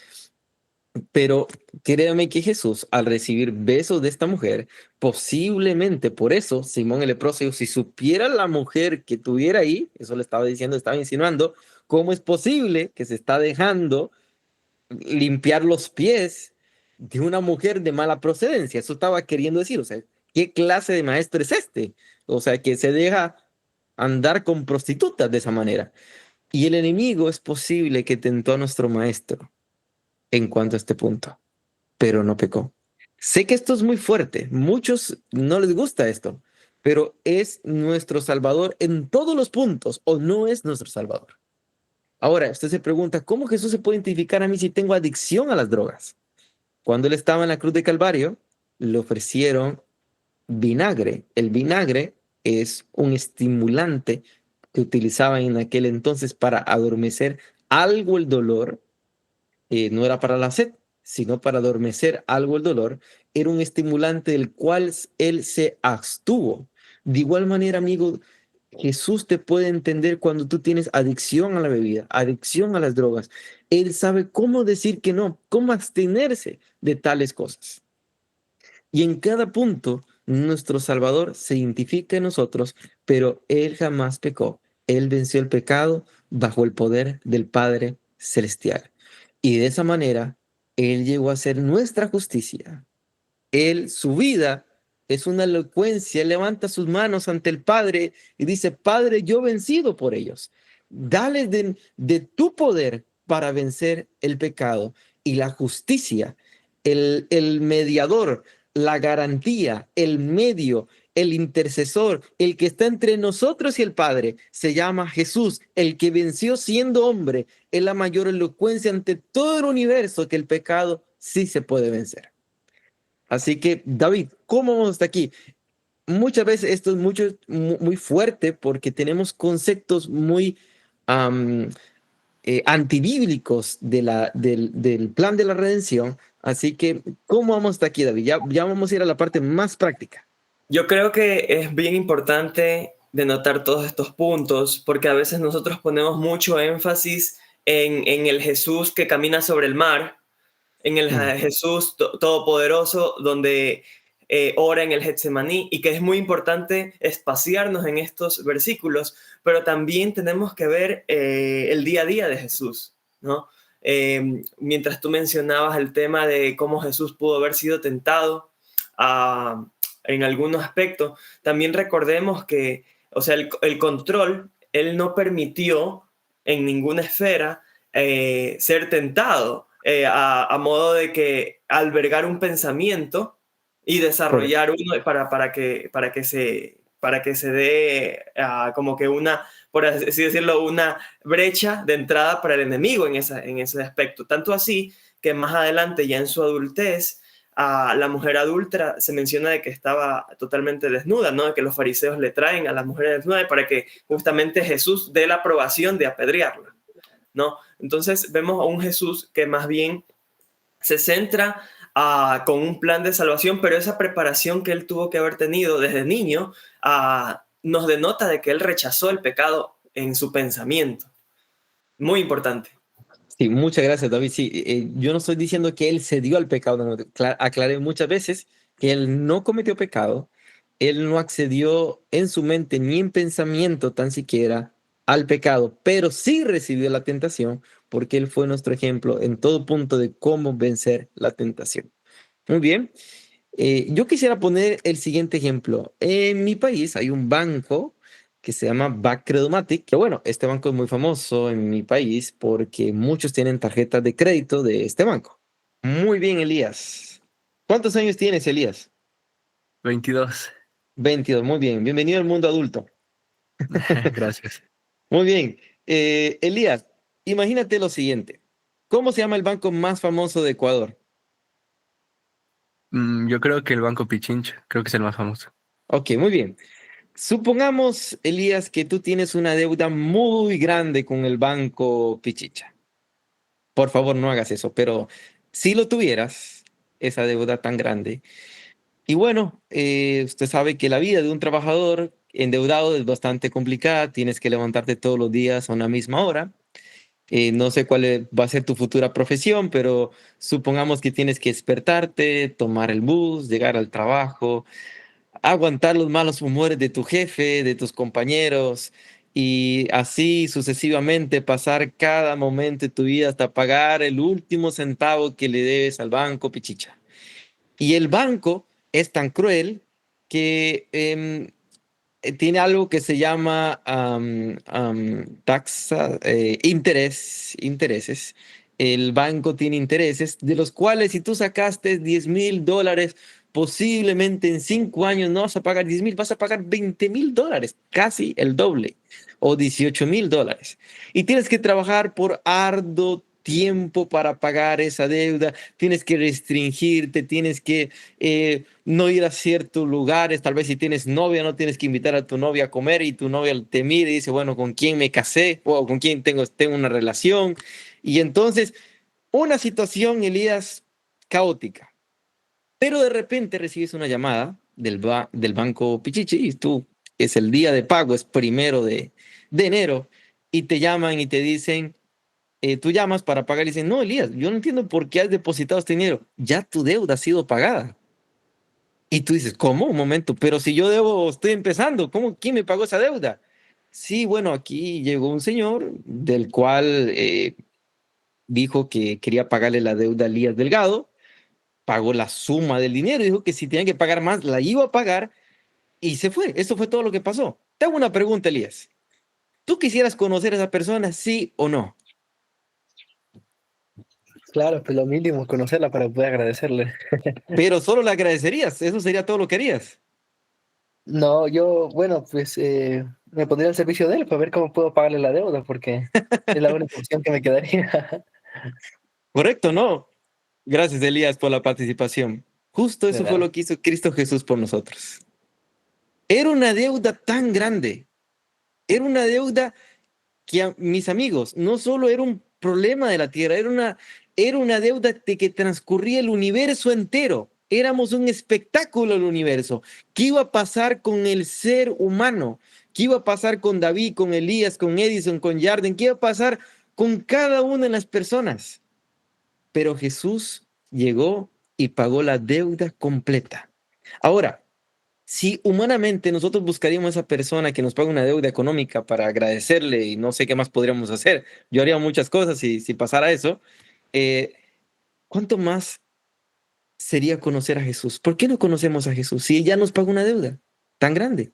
Pero créame que Jesús, al recibir besos de esta mujer, posiblemente por eso Simón el leproso, si supiera la mujer que tuviera ahí, eso le estaba diciendo, estaba insinuando, ¿cómo es posible que se está dejando limpiar los pies de una mujer de mala procedencia? Eso estaba queriendo decir, o sea, ¿qué clase de maestro es este? O sea, que se deja andar con prostitutas de esa manera. Y el enemigo es posible que tentó a nuestro maestro en cuanto a este punto, pero no pecó. Sé que esto es muy fuerte, muchos no les gusta esto, pero ¿es nuestro Salvador en todos los puntos o no es nuestro Salvador? Ahora, usted se pregunta, ¿cómo Jesús se puede identificar a mí si tengo adicción a las drogas? Cuando él estaba en la cruz de Calvario, le ofrecieron vinagre. El vinagre es un estimulante que utilizaban en aquel entonces para adormecer algo el dolor. No era para la sed, sino para adormecer algo el dolor. Era un estimulante del cual él se abstuvo. De igual manera, amigo, Jesús te puede entender cuando tú tienes adicción a la bebida, adicción a las drogas. Él sabe cómo decir que no, cómo abstenerse de tales cosas. Y en cada punto, nuestro Salvador se identifica en nosotros, pero Él jamás pecó. Él venció el pecado bajo el poder del Padre Celestial. Y de esa manera, Él llegó a ser nuestra justicia. Él, su vida es una elocuencia, levanta sus manos ante el Padre y dice, Padre, yo he vencido por ellos. dale de tu poder para vencer el pecado y la justicia, el mediador, la garantía, el medio, el intercesor, el que está entre nosotros y el Padre, se llama Jesús, el que venció siendo hombre, es la mayor elocuencia ante todo el universo que el pecado sí se puede vencer. Así que, David, ¿cómo vamos hasta aquí? Muchas veces esto es muy fuerte porque tenemos conceptos muy um, antibíblicos del plan de la redención. Así que, ¿cómo vamos hasta aquí, David? Ya vamos a ir a la parte más práctica. Yo creo que es bien importante denotar todos estos puntos porque a veces nosotros ponemos mucho énfasis en el Jesús que camina sobre el mar, en el Mm. Jesús todopoderoso donde ora en el Getsemaní, y que es muy importante espaciarnos en estos versículos, pero también tenemos que ver el día a día de Jesús, ¿no? Mientras tú mencionabas el tema de cómo Jesús pudo haber sido tentado en algunos aspectos, también recordemos que, o sea, el control, él no permitió en ninguna esfera ser tentado, a modo de que albergar un pensamiento y Correcto. desarrollar uno para que se dé como que una, por así decirlo, una brecha de entrada para el enemigo en ese aspecto. Tanto así que más adelante, ya en su adultez, la mujer adúltera se menciona de que estaba totalmente desnuda, ¿no? De que los fariseos le traen a la mujer desnuda para que justamente Jesús dé la aprobación de apedrearla, ¿no? Entonces vemos a un Jesús que más bien se centra con un plan de salvación, pero esa preparación que él tuvo que haber tenido desde niño nos denota de que él rechazó el pecado en su pensamiento. Muy importante. Sí, muchas gracias, David. Sí, yo no estoy diciendo que él se dio al pecado. No, aclaré muchas veces que él no cometió pecado, él no accedió en su mente ni en pensamiento tan siquiera al pecado, pero sí recibió la tentación porque él fue nuestro ejemplo en todo punto de cómo vencer la tentación. Muy bien. Yo quisiera poner el siguiente ejemplo. En mi país hay un banco que se llama Backcredomatic, que bueno, este banco es muy famoso en mi país porque muchos tienen tarjetas de crédito de este banco. Muy bien, Elías. ¿Cuántos años tienes, Elías? 22. 22, muy bien. Bienvenido al mundo adulto. Gracias. Muy bien. Elías, imagínate lo siguiente. ¿Cómo se llama el banco más famoso de Ecuador? Yo creo que el Banco Pichincha, creo que es el más famoso. Ok, muy bien. Supongamos, Elías, que tú tienes una deuda muy grande con el banco Pichicha. Por favor, no hagas eso, pero si lo tuvieras, esa deuda tan grande. Y bueno, usted sabe que la vida de un trabajador endeudado es bastante complicada. Tienes que levantarte todos los días a una misma hora. No sé va a ser tu futura profesión, pero supongamos que tienes que despertarte, tomar el bus, llegar al trabajo, aguantar los malos humores de tu jefe, de tus compañeros y así sucesivamente pasar cada momento de tu vida hasta pagar el último centavo que le debes al banco, Pichicha. Y el banco es tan cruel que tiene algo que se llama intereses. El banco tiene intereses, de los cuales si tú sacaste $10,000, posiblemente en 5 años no vas a pagar 10,000, vas a pagar $20,000, casi el doble, o $18,000. Y tienes que trabajar por arduo tiempo para pagar esa deuda, tienes que restringirte, tienes que no ir a ciertos lugares, tal vez si tienes novia, no tienes que invitar a tu novia a comer y tu novia te mira y dice, bueno, ¿con quién me casé? O ¿con quién tengo una relación? Y entonces, una situación, Elías, caótica. Pero de repente recibes una llamada del banco Pichichi y tú, es el día de pago, es 1 de enero, y te llaman y te dicen, tú llamas para pagar y dicen, no, Elías, yo no entiendo por qué has depositado este dinero, ya tu deuda ha sido pagada. Y tú dices, ¿cómo? Un momento, pero si yo estoy empezando, ¿cómo? ¿Quién me pagó esa deuda? Sí, bueno, aquí llegó un señor del cual dijo que quería pagarle la deuda a Elías Delgado, pagó la suma del dinero, dijo que si tenía que pagar más, la iba a pagar y se fue. Eso fue todo lo que pasó. Te hago una pregunta, Elías. ¿Tú quisieras conocer a esa persona, sí o no? Claro, pues lo mínimo, conocerla para poder agradecerle. Pero solo le agradecerías, eso sería todo lo que harías. No, yo, bueno, pues me pondría al servicio de él para ver cómo puedo pagarle la deuda, porque es la única opción que me quedaría. ¿Correcto? No. Gracias, Elías, por la participación. Justo De eso fue nada. lo que hizo Cristo Jesús por nosotros. Era una deuda tan grande, era una deuda que, mis amigos, no solo era un problema de la tierra, era una deuda de que transcurría el universo entero. Éramos un espectáculo del universo. ¿Qué iba a pasar con el ser humano? ¿Qué iba a pasar con David, con Elías, con Edison, con Yarden? ¿Qué iba a pasar con cada una de las personas? Pero Jesús llegó y pagó la deuda completa. Ahora, si humanamente nosotros buscaríamos a esa persona que nos paga una deuda económica para agradecerle y no sé qué más podríamos hacer, yo haría muchas cosas si pasara eso, eh, ¿cuánto más sería conocer a Jesús? ¿Por qué no conocemos a Jesús si ya nos pagó una deuda tan grande?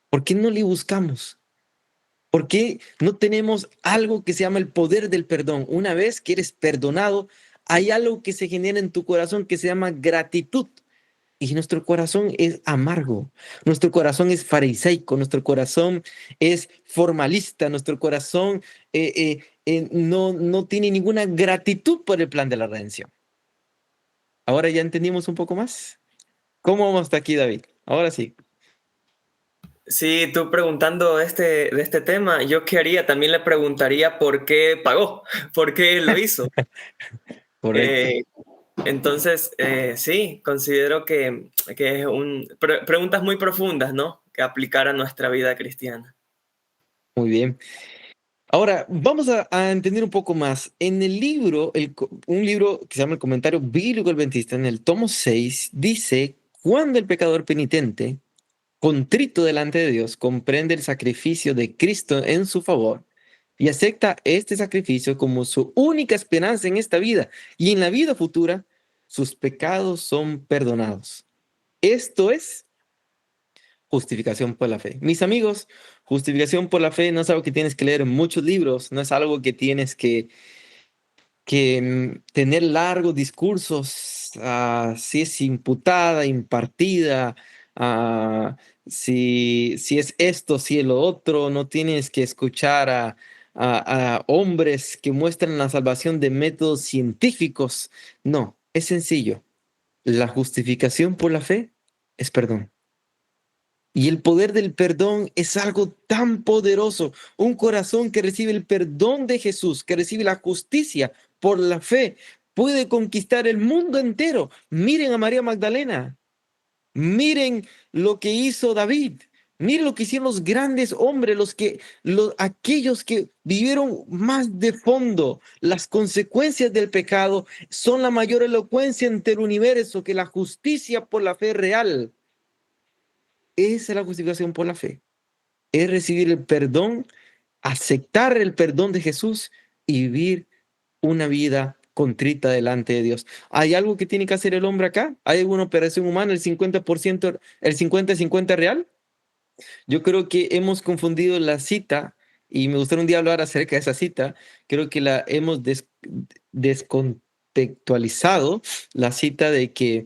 ¿Por qué no le buscamos? ¿Por qué no tenemos algo que se llama el poder del perdón? Una vez que eres perdonado, hay algo que se genera en tu corazón que se llama gratitud. Y nuestro corazón es amargo, nuestro corazón es fariseico, nuestro corazón es formalista, nuestro corazón no tiene ninguna gratitud por el plan de la redención. Ahora ya entendimos un poco más. ¿Cómo vamos hasta aquí, David? Ahora sí. Sí, tú preguntando de este tema, yo qué haría, también le preguntaría por qué pagó, por qué lo hizo. Correcto. Eh, entonces, sí, considero que es preguntas muy profundas, ¿no? Que aplicar a nuestra vida cristiana. Muy bien. Ahora, vamos a entender un poco más. En el libro, un libro que se llama el Comentario Bíblico Adventista, en el tomo 6 dice, cuando el pecador penitente contrito delante de Dios, comprende el sacrificio de Cristo en su favor y acepta este sacrificio como su única esperanza en esta vida y en la vida futura, sus pecados son perdonados. Esto es justificación por la fe. Mis amigos, justificación por la fe no es algo que tienes que leer en muchos libros, no es algo que tienes que tener largos discursos, si es imputada, impartida, si es esto, si es lo otro, no tienes que escuchar a hombres que muestran la salvación de métodos científicos. No, es sencillo. La justificación por la fe es perdón. Y el poder del perdón es algo tan poderoso. Un corazón que recibe el perdón de Jesús, que recibe la justicia por la fe, puede conquistar el mundo entero. Miren a María Magdalena. Miren lo que hizo David. Miren lo que hicieron los grandes hombres, aquellos que vivieron más de fondo. Las consecuencias del pecado son la mayor elocuencia ante el universo que la justicia por la fe real. Esa es la justificación por la fe. Es recibir el perdón, aceptar el perdón de Jesús y vivir una vida contrita delante de Dios. ¿Hay algo que tiene que hacer el hombre acá? ¿Hay alguna operación humana, el 50%, el 50-50 real? Yo creo que hemos confundido la cita y me gustaría un día hablar acerca de esa cita. Creo que la hemos descontextualizado, la cita de que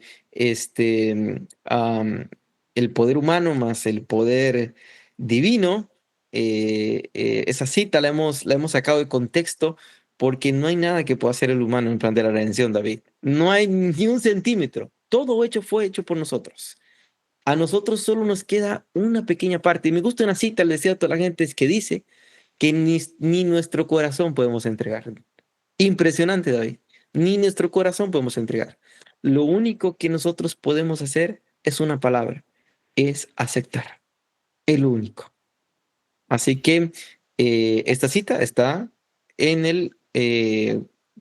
el poder humano más el poder divino, esa cita la hemos sacado de contexto porque no hay nada que pueda hacer el humano en plan de la redención, David. No hay ni un centímetro. Todo hecho fue hecho por nosotros. A nosotros solo nos queda una pequeña parte. Y me gusta una cita, le decía a toda la gente, es que dice que ni nuestro corazón podemos entregar. Impresionante, David. Ni nuestro corazón podemos entregar. Lo único que nosotros podemos hacer es una palabra, es aceptar. El único. Así que esta cita está en el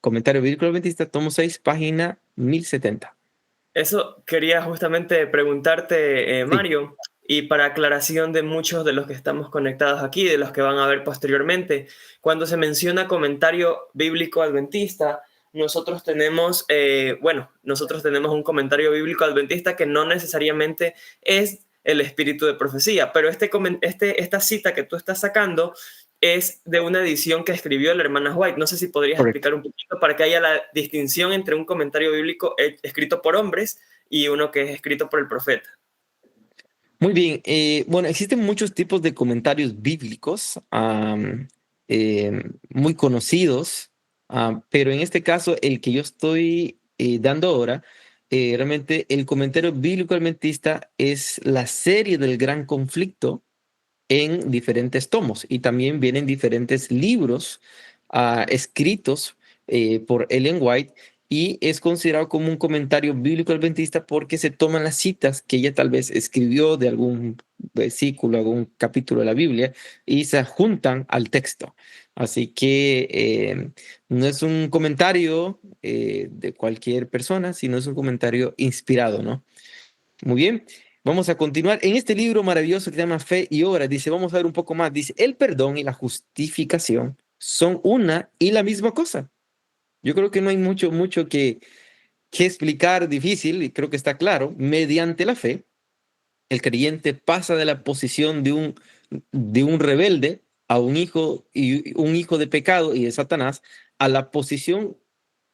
comentario bíblico adventista, tomo 6, página 1070. Eso quería justamente preguntarte, Sí. Mario, y para aclaración de muchos de los que estamos conectados aquí, de los que van a ver posteriormente, cuando se menciona comentario bíblico adventista, nosotros tenemos un comentario bíblico adventista que no necesariamente es el espíritu de profecía. Pero esta cita que tú estás sacando es de una edición que escribió la hermana White. No sé si podrías Correcto. explicar un poquito para que haya la distinción entre un comentario bíblico escrito por hombres y uno que es escrito por el profeta. Muy bien. Bueno, existen muchos tipos de comentarios bíblicos muy conocidos, pero en este caso, el que yo estoy dando ahora, realmente el comentario bíblico adventista es la serie del gran conflicto en diferentes tomos y también vienen diferentes libros escritos por Ellen White y es considerado como un comentario bíblico adventista porque se toman las citas que ella tal vez escribió de algún versículo, algún capítulo de la Biblia y se juntan al texto. Así que no es un comentario de cualquier persona, sino es un comentario inspirado, ¿no? Muy bien, vamos a continuar. En este libro maravilloso que se llama Fe y Obras, dice, vamos a ver un poco más, dice, el perdón y la justificación son una y la misma cosa. Yo creo que no hay mucho que explicar difícil, y creo que está claro. Mediante la fe, el creyente pasa de la posición de un rebelde a un hijo de pecado y de Satanás, a la posición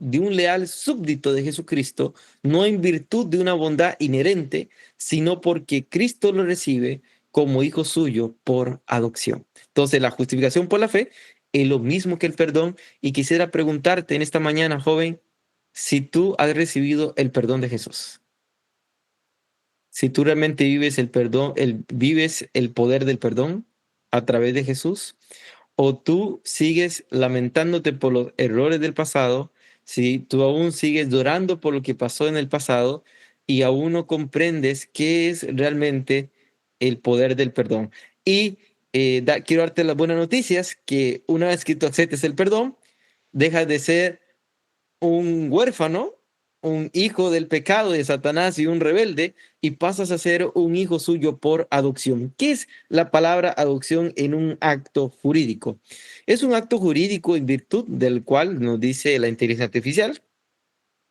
de un leal súbdito de Jesucristo, no en virtud de una bondad inherente, sino porque Cristo lo recibe como hijo suyo por adopción. Entonces, la justificación por la fe es lo mismo que el perdón. Y quisiera preguntarte en esta mañana, joven, si tú has recibido el perdón de Jesús. Si tú realmente vives el perdón, vives el poder del perdón a través de Jesús, o tú sigues lamentándote por los errores del pasado, si tú aún sigues llorando por lo que pasó en el pasado y aún no comprendes qué es realmente el poder del perdón. Y quiero darte las buenas noticias, que una vez que tú aceptes el perdón, dejas de ser un huérfano, un hijo del pecado de Satanás y un rebelde, y pasas a ser un hijo suyo por adopción. ¿Qué es la palabra adopción en un acto jurídico? Es un acto jurídico en virtud del cual nos dice la inteligencia artificial,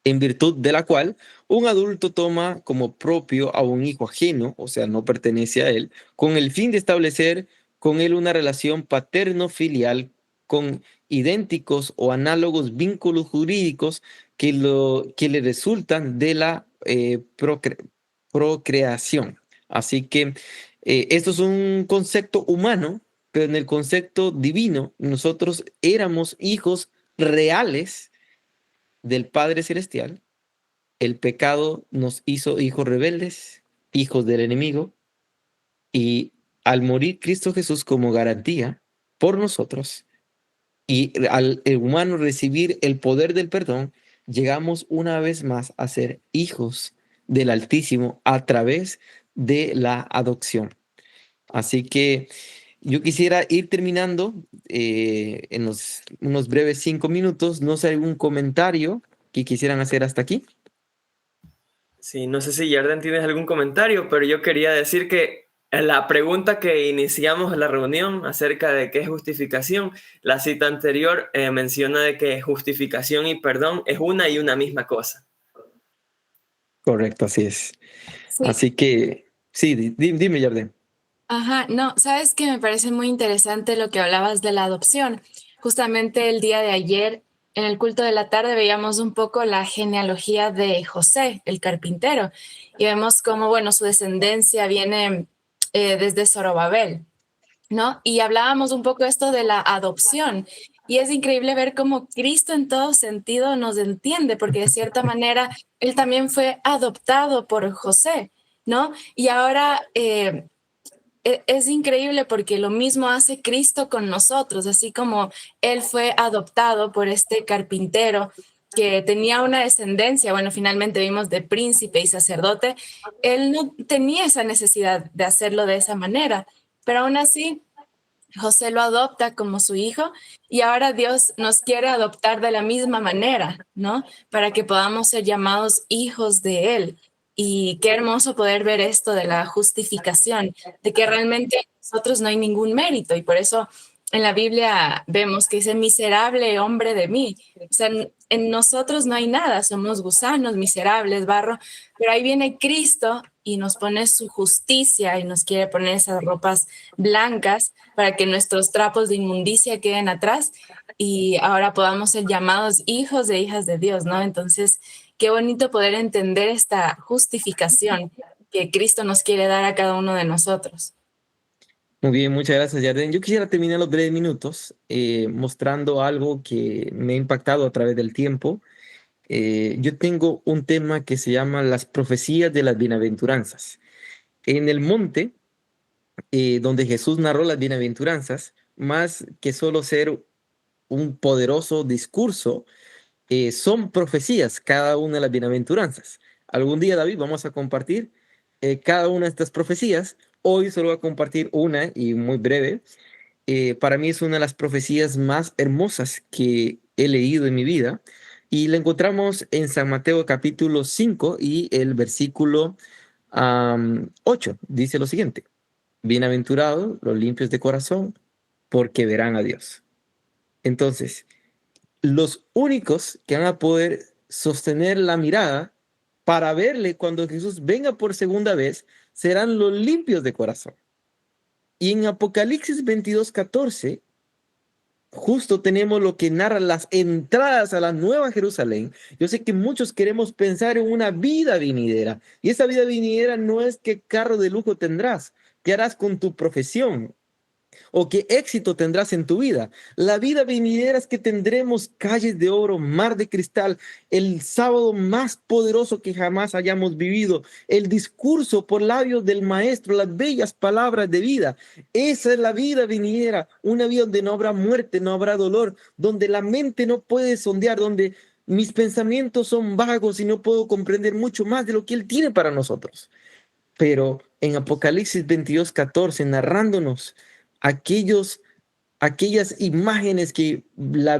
en virtud de la cual un adulto toma como propio a un hijo ajeno, o sea, no pertenece a él, con el fin de establecer con él una relación paterno-filial con idénticos o análogos vínculos jurídicos que le resultan de la procreación. Así que esto es un concepto humano, pero en el concepto divino nosotros éramos hijos reales del Padre Celestial. El pecado nos hizo hijos rebeldes, hijos del enemigo, y al morir Cristo Jesús como garantía por nosotros, y al el humano recibir el poder del perdón, llegamos una vez más a ser hijos del Altísimo a través de la adopción. Así que yo quisiera ir terminando en unos breves 5 minutos. No sé, algún comentario que quisieran hacer hasta aquí. Sí, no sé si Yarden tienes algún comentario, pero yo quería decir que la pregunta que iniciamos la reunión acerca de qué es justificación, la cita anterior menciona de que justificación y perdón es una y una misma cosa. Correcto, así es. Sí, Así que, sí, dime, Yarden. ajá, no, sabes que me parece muy interesante lo que hablabas de la adopción. Justamente el día de ayer, en el culto de la tarde, veíamos un poco la genealogía de José, el carpintero, y vemos cómo, bueno, su descendencia viene desde Zorobabel, ¿no? Y hablábamos un poco esto de la adopción. Y es increíble ver cómo Cristo en todo sentido nos entiende, porque de cierta manera él también fue adoptado por José, ¿no? Y ahora es increíble porque lo mismo hace Cristo con nosotros, así como él fue adoptado por este carpintero que tenía una descendencia, bueno, finalmente vimos de príncipe y sacerdote, él no tenía esa necesidad de hacerlo de esa manera, pero aún así José lo adopta como su hijo y ahora Dios nos quiere adoptar de la misma manera, ¿no? Para que podamos ser llamados hijos de Él. Y qué hermoso poder ver esto de la justificación, de que realmente en nosotros no hay ningún mérito y por eso en la Biblia vemos que dice, miserable hombre de mí. O sea, en nosotros no hay nada, somos gusanos, miserables, barro, pero ahí viene Cristo y nos pone su justicia y nos quiere poner esas ropas blancas para que nuestros trapos de inmundicia queden atrás y ahora podamos ser llamados hijos e hijas de Dios, ¿no? Entonces, qué bonito poder entender esta justificación que Cristo nos quiere dar a cada uno de nosotros. Muy bien, muchas gracias, Yarden. Yo quisiera terminar los breves minutos mostrando algo que me ha impactado a través del tiempo. Yo tengo un tema que se llama las profecías de las bienaventuranzas. En el monte, donde Jesús narró las bienaventuranzas, más que solo ser un poderoso discurso, son profecías cada una de las bienaventuranzas. Algún día, David, vamos a compartir cada una de estas profecías. Hoy solo voy a compartir una y muy breve. Para mí es una de las profecías más hermosas que he leído en mi vida y la encontramos en San Mateo capítulo 5 y el versículo 8. Dice lo siguiente: bienaventurados los limpios de corazón, porque verán a Dios. Entonces, los únicos que van a poder sostener la mirada para verle cuando Jesús venga por segunda vez serán los limpios de corazón. Y en Apocalipsis 22:14, justo tenemos lo que narra las entradas a la Nueva Jerusalén. Yo sé que muchos queremos pensar en una vida venidera, y esa vida venidera no es qué carro de lujo tendrás, qué harás con tu profesión, o qué éxito tendrás en tu vida. La vida venidera es que tendremos calles de oro, mar de cristal, el sábado más poderoso que jamás hayamos vivido, el discurso por labios del maestro, las bellas palabras de vida. Esa es la vida venidera, una vida donde no habrá muerte, no habrá dolor, donde la mente no puede sondear, donde mis pensamientos son vagos y no puedo comprender mucho más de lo que Él tiene para nosotros. Pero en Apocalipsis 22:14, narrándonos aquellas imágenes que la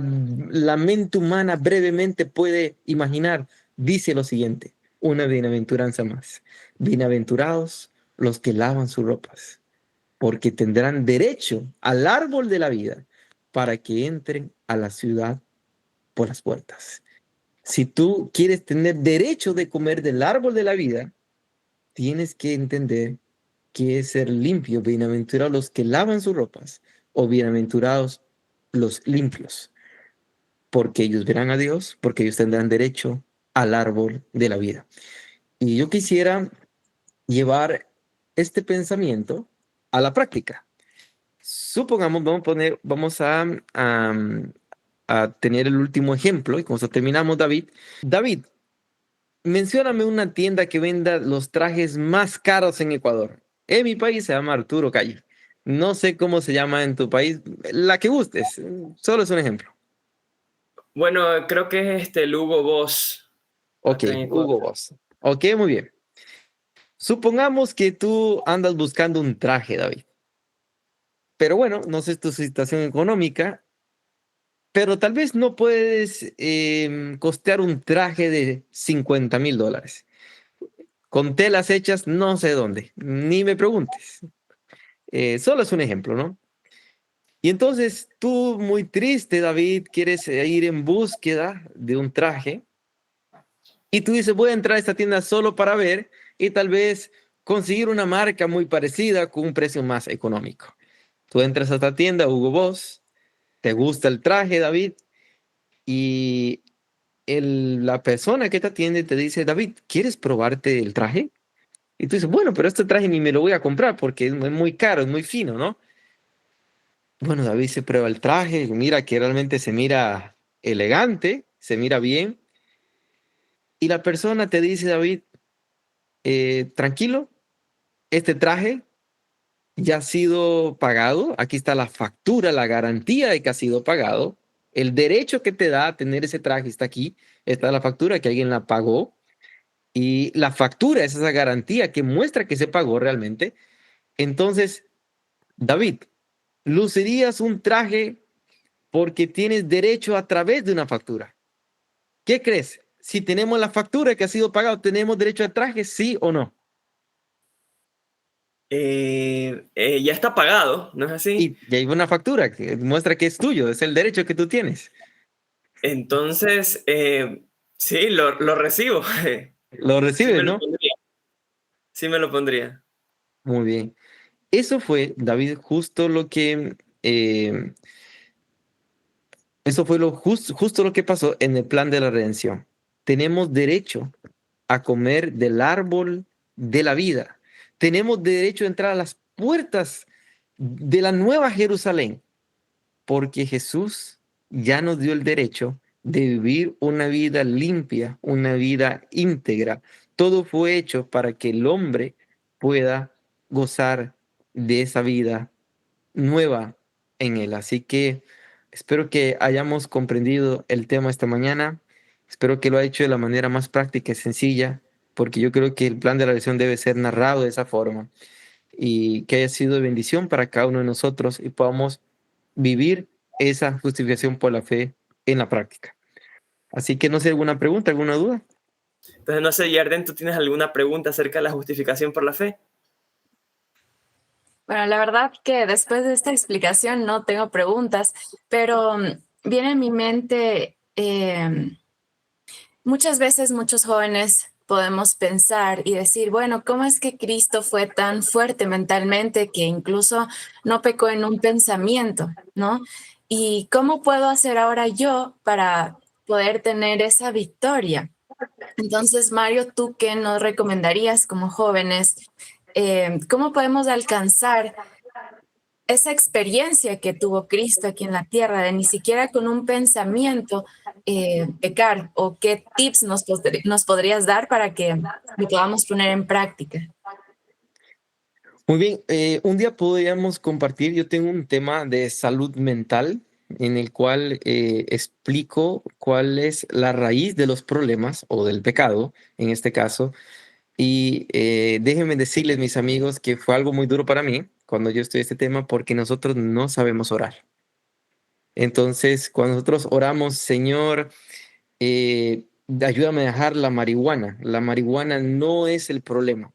mente humana brevemente puede imaginar, dice lo siguiente: una bienaventuranza más. Bienaventurados los que lavan sus ropas, porque tendrán derecho al árbol de la vida para que entren a la ciudad por las puertas. Si tú quieres tener derecho de comer del árbol de la vida, tienes que entender que es ser limpio. Bienaventurados los que lavan sus ropas, o bienaventurados los limpios, porque ellos verán a Dios, porque ellos tendrán derecho al árbol de la vida. Y yo quisiera llevar este pensamiento a la práctica. Supongamos, vamos a tener el último ejemplo, y con eso terminamos, David. David, mencióname una tienda que venda los trajes más caros en Ecuador. En mi país se llama Arturo Calle. No sé cómo se llama en tu país, la que gustes. Solo es un ejemplo. Bueno, creo que es el Hugo Boss Ok, acá en Ecuador. Hugo Boss. Ok, muy bien. Supongamos que tú andas buscando un traje, David. Pero bueno, no sé tu situación económica, pero tal vez no puedes costear un traje de $50,000. Con telas hechas no sé dónde, ni me preguntes. Solo es un ejemplo, ¿no? Y entonces tú, muy triste, David, quieres ir en búsqueda de un traje y tú dices, voy a entrar a esta tienda solo para ver y tal vez conseguir una marca muy parecida con un precio más económico. Tú entras a esta tienda, Hugo Boss, te gusta el traje, David, y la persona que te atiende te dice, David, ¿quieres probarte el traje? Y tú dices, bueno, pero este traje ni me lo voy a comprar porque es muy caro, es muy fino, ¿no? Bueno, David se prueba el traje, mira que realmente se mira elegante, se mira bien. Y la persona te dice, David, tranquilo, este traje ya ha sido pagado. Aquí está la factura, la garantía de que ha sido pagado. El derecho que te da a tener ese traje está aquí. Está la factura que alguien la pagó. Y la factura es esa garantía que muestra que se pagó realmente. Entonces, David, lucirías un traje porque tienes derecho a través de una factura. ¿Qué crees? Si tenemos la factura que ha sido pagada, ¿tenemos derecho al traje, sí o no? Ya está pagado, ¿no es así? Y hay una factura que muestra que es tuyo, es el derecho que tú tienes. Entonces, sí, lo recibo. Lo Sí recibes, me lo ¿no? pondría. Sí me lo pondría. Muy bien. Eso fue, David, justo lo que eso fue justo lo que pasó en el plan de la redención. Tenemos derecho a comer del árbol de la vida. Tenemos derecho a entrar a las puertas de la nueva Jerusalén, porque Jesús ya nos dio el derecho de vivir una vida limpia, una vida íntegra. Todo fue hecho para que el hombre pueda gozar de esa vida nueva en él. Así que espero que hayamos comprendido el tema esta mañana. Espero que lo haya hecho de la manera más práctica y sencilla, porque yo creo que el plan de la lección debe ser narrado de esa forma y que haya sido de bendición para cada uno de nosotros y podamos vivir esa justificación por la fe en la práctica. Así que no sé, alguna pregunta, alguna duda. Entonces, no sé, Yarden, ¿tú tienes alguna pregunta acerca de la justificación por la fe? Bueno, la verdad que después de esta explicación no tengo preguntas, pero viene a mi mente, muchas veces muchos jóvenes podemos pensar y decir, bueno, ¿cómo es que Cristo fue tan fuerte mentalmente que incluso no pecó en un pensamiento, ¿no? ¿Y cómo puedo hacer ahora yo para poder tener esa victoria? Entonces, Mario, ¿tú qué nos recomendarías como jóvenes? ¿Cómo podemos alcanzar esa experiencia que tuvo Cristo aquí en la tierra, de ni siquiera con un pensamiento pecar? ¿O qué tips nos podrías dar para que lo podamos poner en práctica? Muy bien, un día podríamos compartir, yo tengo un tema de salud mental en el cual explico cuál es la raíz de los problemas o del pecado, en este caso, y déjenme decirles, mis amigos, que fue algo muy duro para mí cuando yo estudié este tema porque nosotros no sabemos orar. Entonces, cuando nosotros oramos, Señor, ayúdame a dejar la marihuana no es el problema.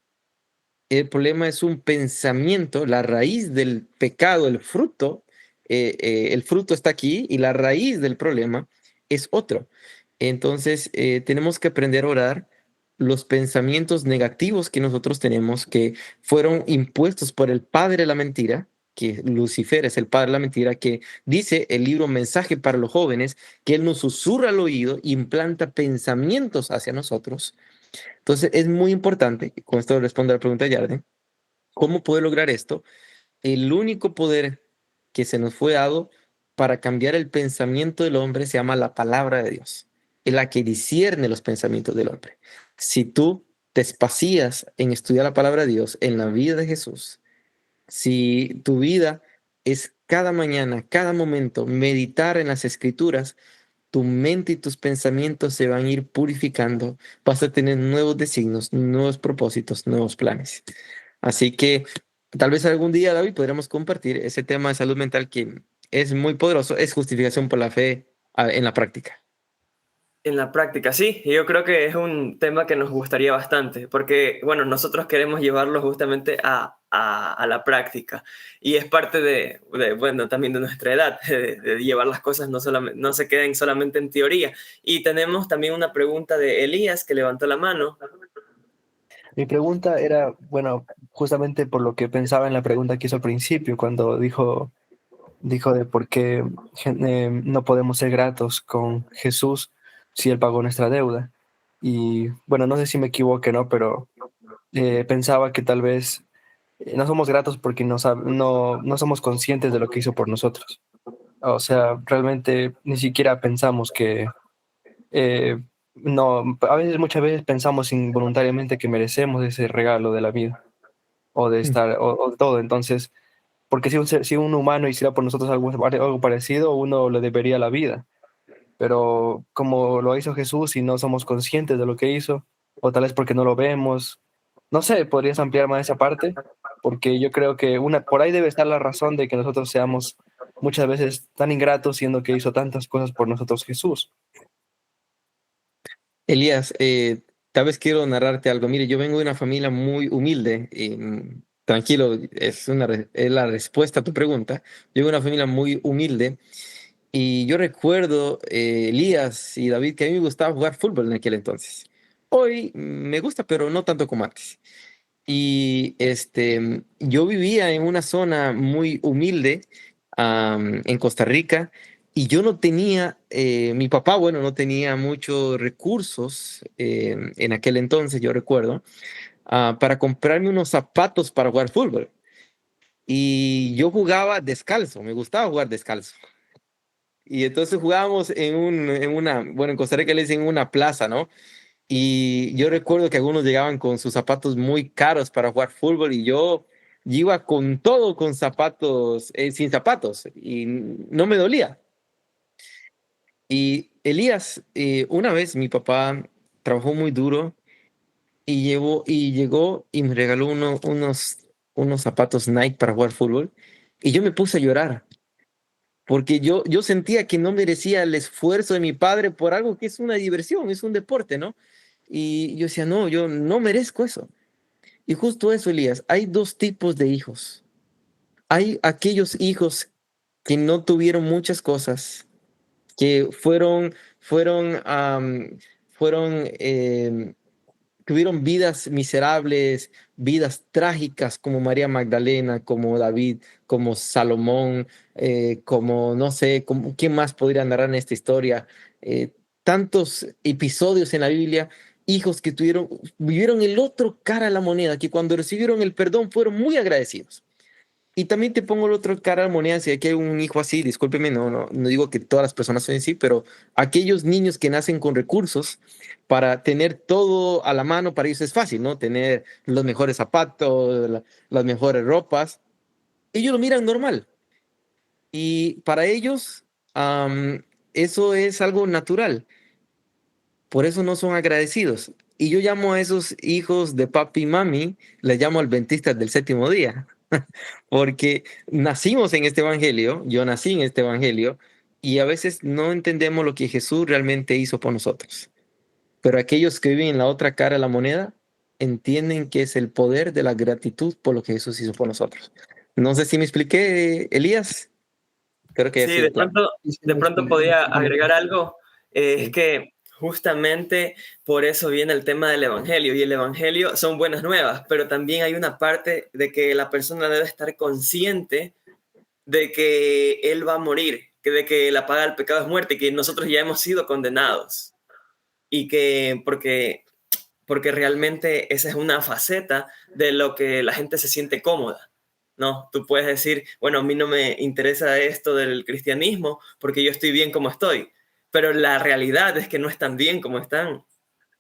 El problema es un pensamiento, la raíz del pecado, el fruto está aquí y la raíz del problema es otro. Entonces, tenemos que aprender a orar los pensamientos negativos que nosotros tenemos, que fueron impuestos por el padre de la mentira, que Lucifer es el padre de la mentira, que dice el libro Mensaje para los jóvenes, que él nos susurra al oído, implanta pensamientos hacia nosotros. Entonces, es muy importante, y con esto respondo a la pregunta de Yarden, ¿cómo poder lograr esto? El único poder que se nos fue dado para cambiar el pensamiento del hombre se llama la palabra de Dios. Es la que discierne los pensamientos del hombre. Si tú te espacías en estudiar la palabra de Dios en la vida de Jesús, si tu vida es cada mañana, cada momento, meditar en las escrituras, tu mente y tus pensamientos se van a ir purificando, vas a tener nuevos designios, nuevos propósitos, nuevos planes. Así que tal vez algún día, David, podremos compartir ese tema de salud mental que es muy poderoso, es justificación por la fe en la práctica. En la práctica, sí, y yo creo que es un tema que nos gustaría bastante, porque, bueno, nosotros queremos llevarlo justamente a la práctica, y es parte bueno, también de nuestra edad, de llevar las cosas no se queden solamente en teoría. Y tenemos también una pregunta de Elías, que levantó la mano. Mi pregunta era, bueno, justamente por lo que pensaba en la pregunta que hizo al principio, cuando dijo de por qué no podemos ser gratos con Jesús si Él pagó nuestra deuda. Y bueno, no sé si me equivoqué, ¿no? Pero pensaba que tal vez no somos gratos porque no somos conscientes de lo que hizo por nosotros. O sea, realmente ni siquiera pensamos que, eh, no, a veces, muchas veces pensamos involuntariamente que merecemos ese regalo de la vida o de Mm. estar, o de todo. Entonces, porque si un humano hiciera por nosotros algo parecido, uno le debería la vida. Pero como lo hizo Jesús y no somos conscientes de lo que hizo, o tal vez porque no lo vemos, no sé, podrías ampliar más esa parte, porque yo creo que por ahí debe estar la razón de que nosotros seamos muchas veces tan ingratos, siendo que hizo tantas cosas por nosotros Jesús. Elías, tal vez quiero narrarte algo. Mire, yo vengo de una familia muy humilde. Tranquilo, es la respuesta a tu pregunta. Yo vengo de una familia muy humilde y yo recuerdo, Elías y David, que a mí me gustaba jugar fútbol en aquel entonces. Hoy me gusta, pero no tanto como antes. Y yo vivía en una zona muy humilde, en Costa Rica, y yo no tenía, mi papá, bueno, no tenía muchos recursos en aquel entonces, yo recuerdo, para comprarme unos zapatos para jugar fútbol. Y yo jugaba descalzo, me gustaba jugar descalzo. Y entonces jugábamos bueno, en Costa Rica le dicen una plaza, ¿no? Y yo recuerdo que algunos llegaban con sus zapatos muy caros para jugar fútbol y yo iba con todo, con zapatos, sin zapatos, y no me dolía. Y Elías, una vez mi papá trabajó muy duro y llegó y me regaló unos zapatos Nike para jugar fútbol y yo me puse a llorar porque yo sentía que no merecía el esfuerzo de mi padre por algo que es una diversión, es un deporte, ¿no? Y yo decía, no, yo no merezco eso. Y justo eso, Elías, hay dos tipos de hijos. Hay aquellos hijos que no tuvieron muchas cosas, que fueron, tuvieron vidas miserables, vidas trágicas como María Magdalena, como David, como Salomón, como no sé, como, ¿quién más podría narrar en esta historia? Tantos episodios en la Biblia, hijos que vivieron el otro cara a la moneda, que cuando recibieron el perdón fueron muy agradecidos. Y también te pongo el otro cara de la moneda, si aquí hay un hijo así, discúlpeme, no digo que todas las personas son así, pero aquellos niños que nacen con recursos para tener todo a la mano, para ellos es fácil, ¿no? Tener los mejores zapatos, las mejores ropas, ellos lo miran normal. Y para ellos, eso es algo natural. Por eso no son agradecidos. Y yo llamo a esos hijos de papi y mami, les llamo adventistas del séptimo día, porque nacimos en este evangelio, yo nací en este evangelio, y a veces no entendemos lo que Jesús realmente hizo por nosotros. Pero aquellos que viven en la otra cara de la moneda entienden que es el poder de la gratitud por lo que Jesús hizo por nosotros. No sé si me expliqué, Elías. Creo que ha Sí, sido claro. de pronto podía agregar algo. Es Sí. que justamente por eso viene el tema del evangelio. Y el evangelio son buenas nuevas, pero también hay una parte de que la persona debe estar consciente de que él va a morir, que de que la paga del pecado es muerte, y que nosotros ya hemos sido condenados. Y que porque realmente esa es una faceta de lo que la gente se siente cómoda. No, tú puedes decir, bueno, a mí no me interesa esto del cristianismo porque yo estoy bien como estoy, pero la realidad es que no están bien como están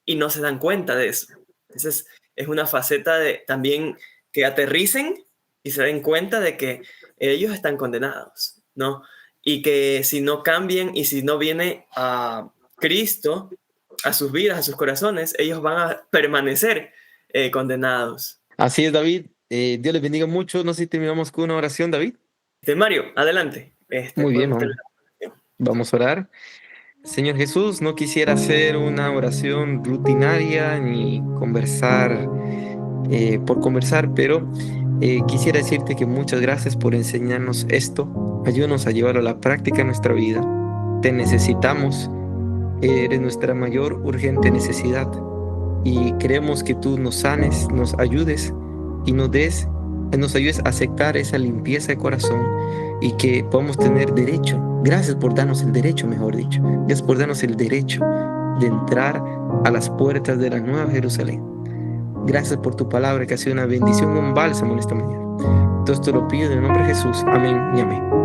y no se dan cuenta de eso. Entonces, es una faceta de también que aterricen y se den cuenta de que ellos están condenados, ¿no? Y que si no cambian y si no viene a Cristo, a sus vidas, a sus corazones, ellos van a permanecer condenados. Así es, David. Dios les bendiga mucho. No sé si terminamos con una oración, David. Mario, adelante. Muy bien, Podemos terminar. vamos a orar. Señor Jesús, no quisiera hacer una oración rutinaria ni conversar por conversar, pero quisiera decirte que muchas gracias por enseñarnos esto. Ayúdanos a llevarlo a la práctica en nuestra vida. Te necesitamos. Eres nuestra mayor urgente necesidad. Y queremos que tú nos sanes, nos ayudes y nos ayudes a aceptar esa limpieza de corazón y que podamos tener derecho. Gracias por darnos el derecho, mejor dicho. Gracias por darnos el derecho de entrar a las puertas de la Nueva Jerusalén. Gracias por tu palabra que ha sido una bendición, un bálsamo en esta mañana. Entonces te lo pido en el nombre de Jesús. Amén y amén.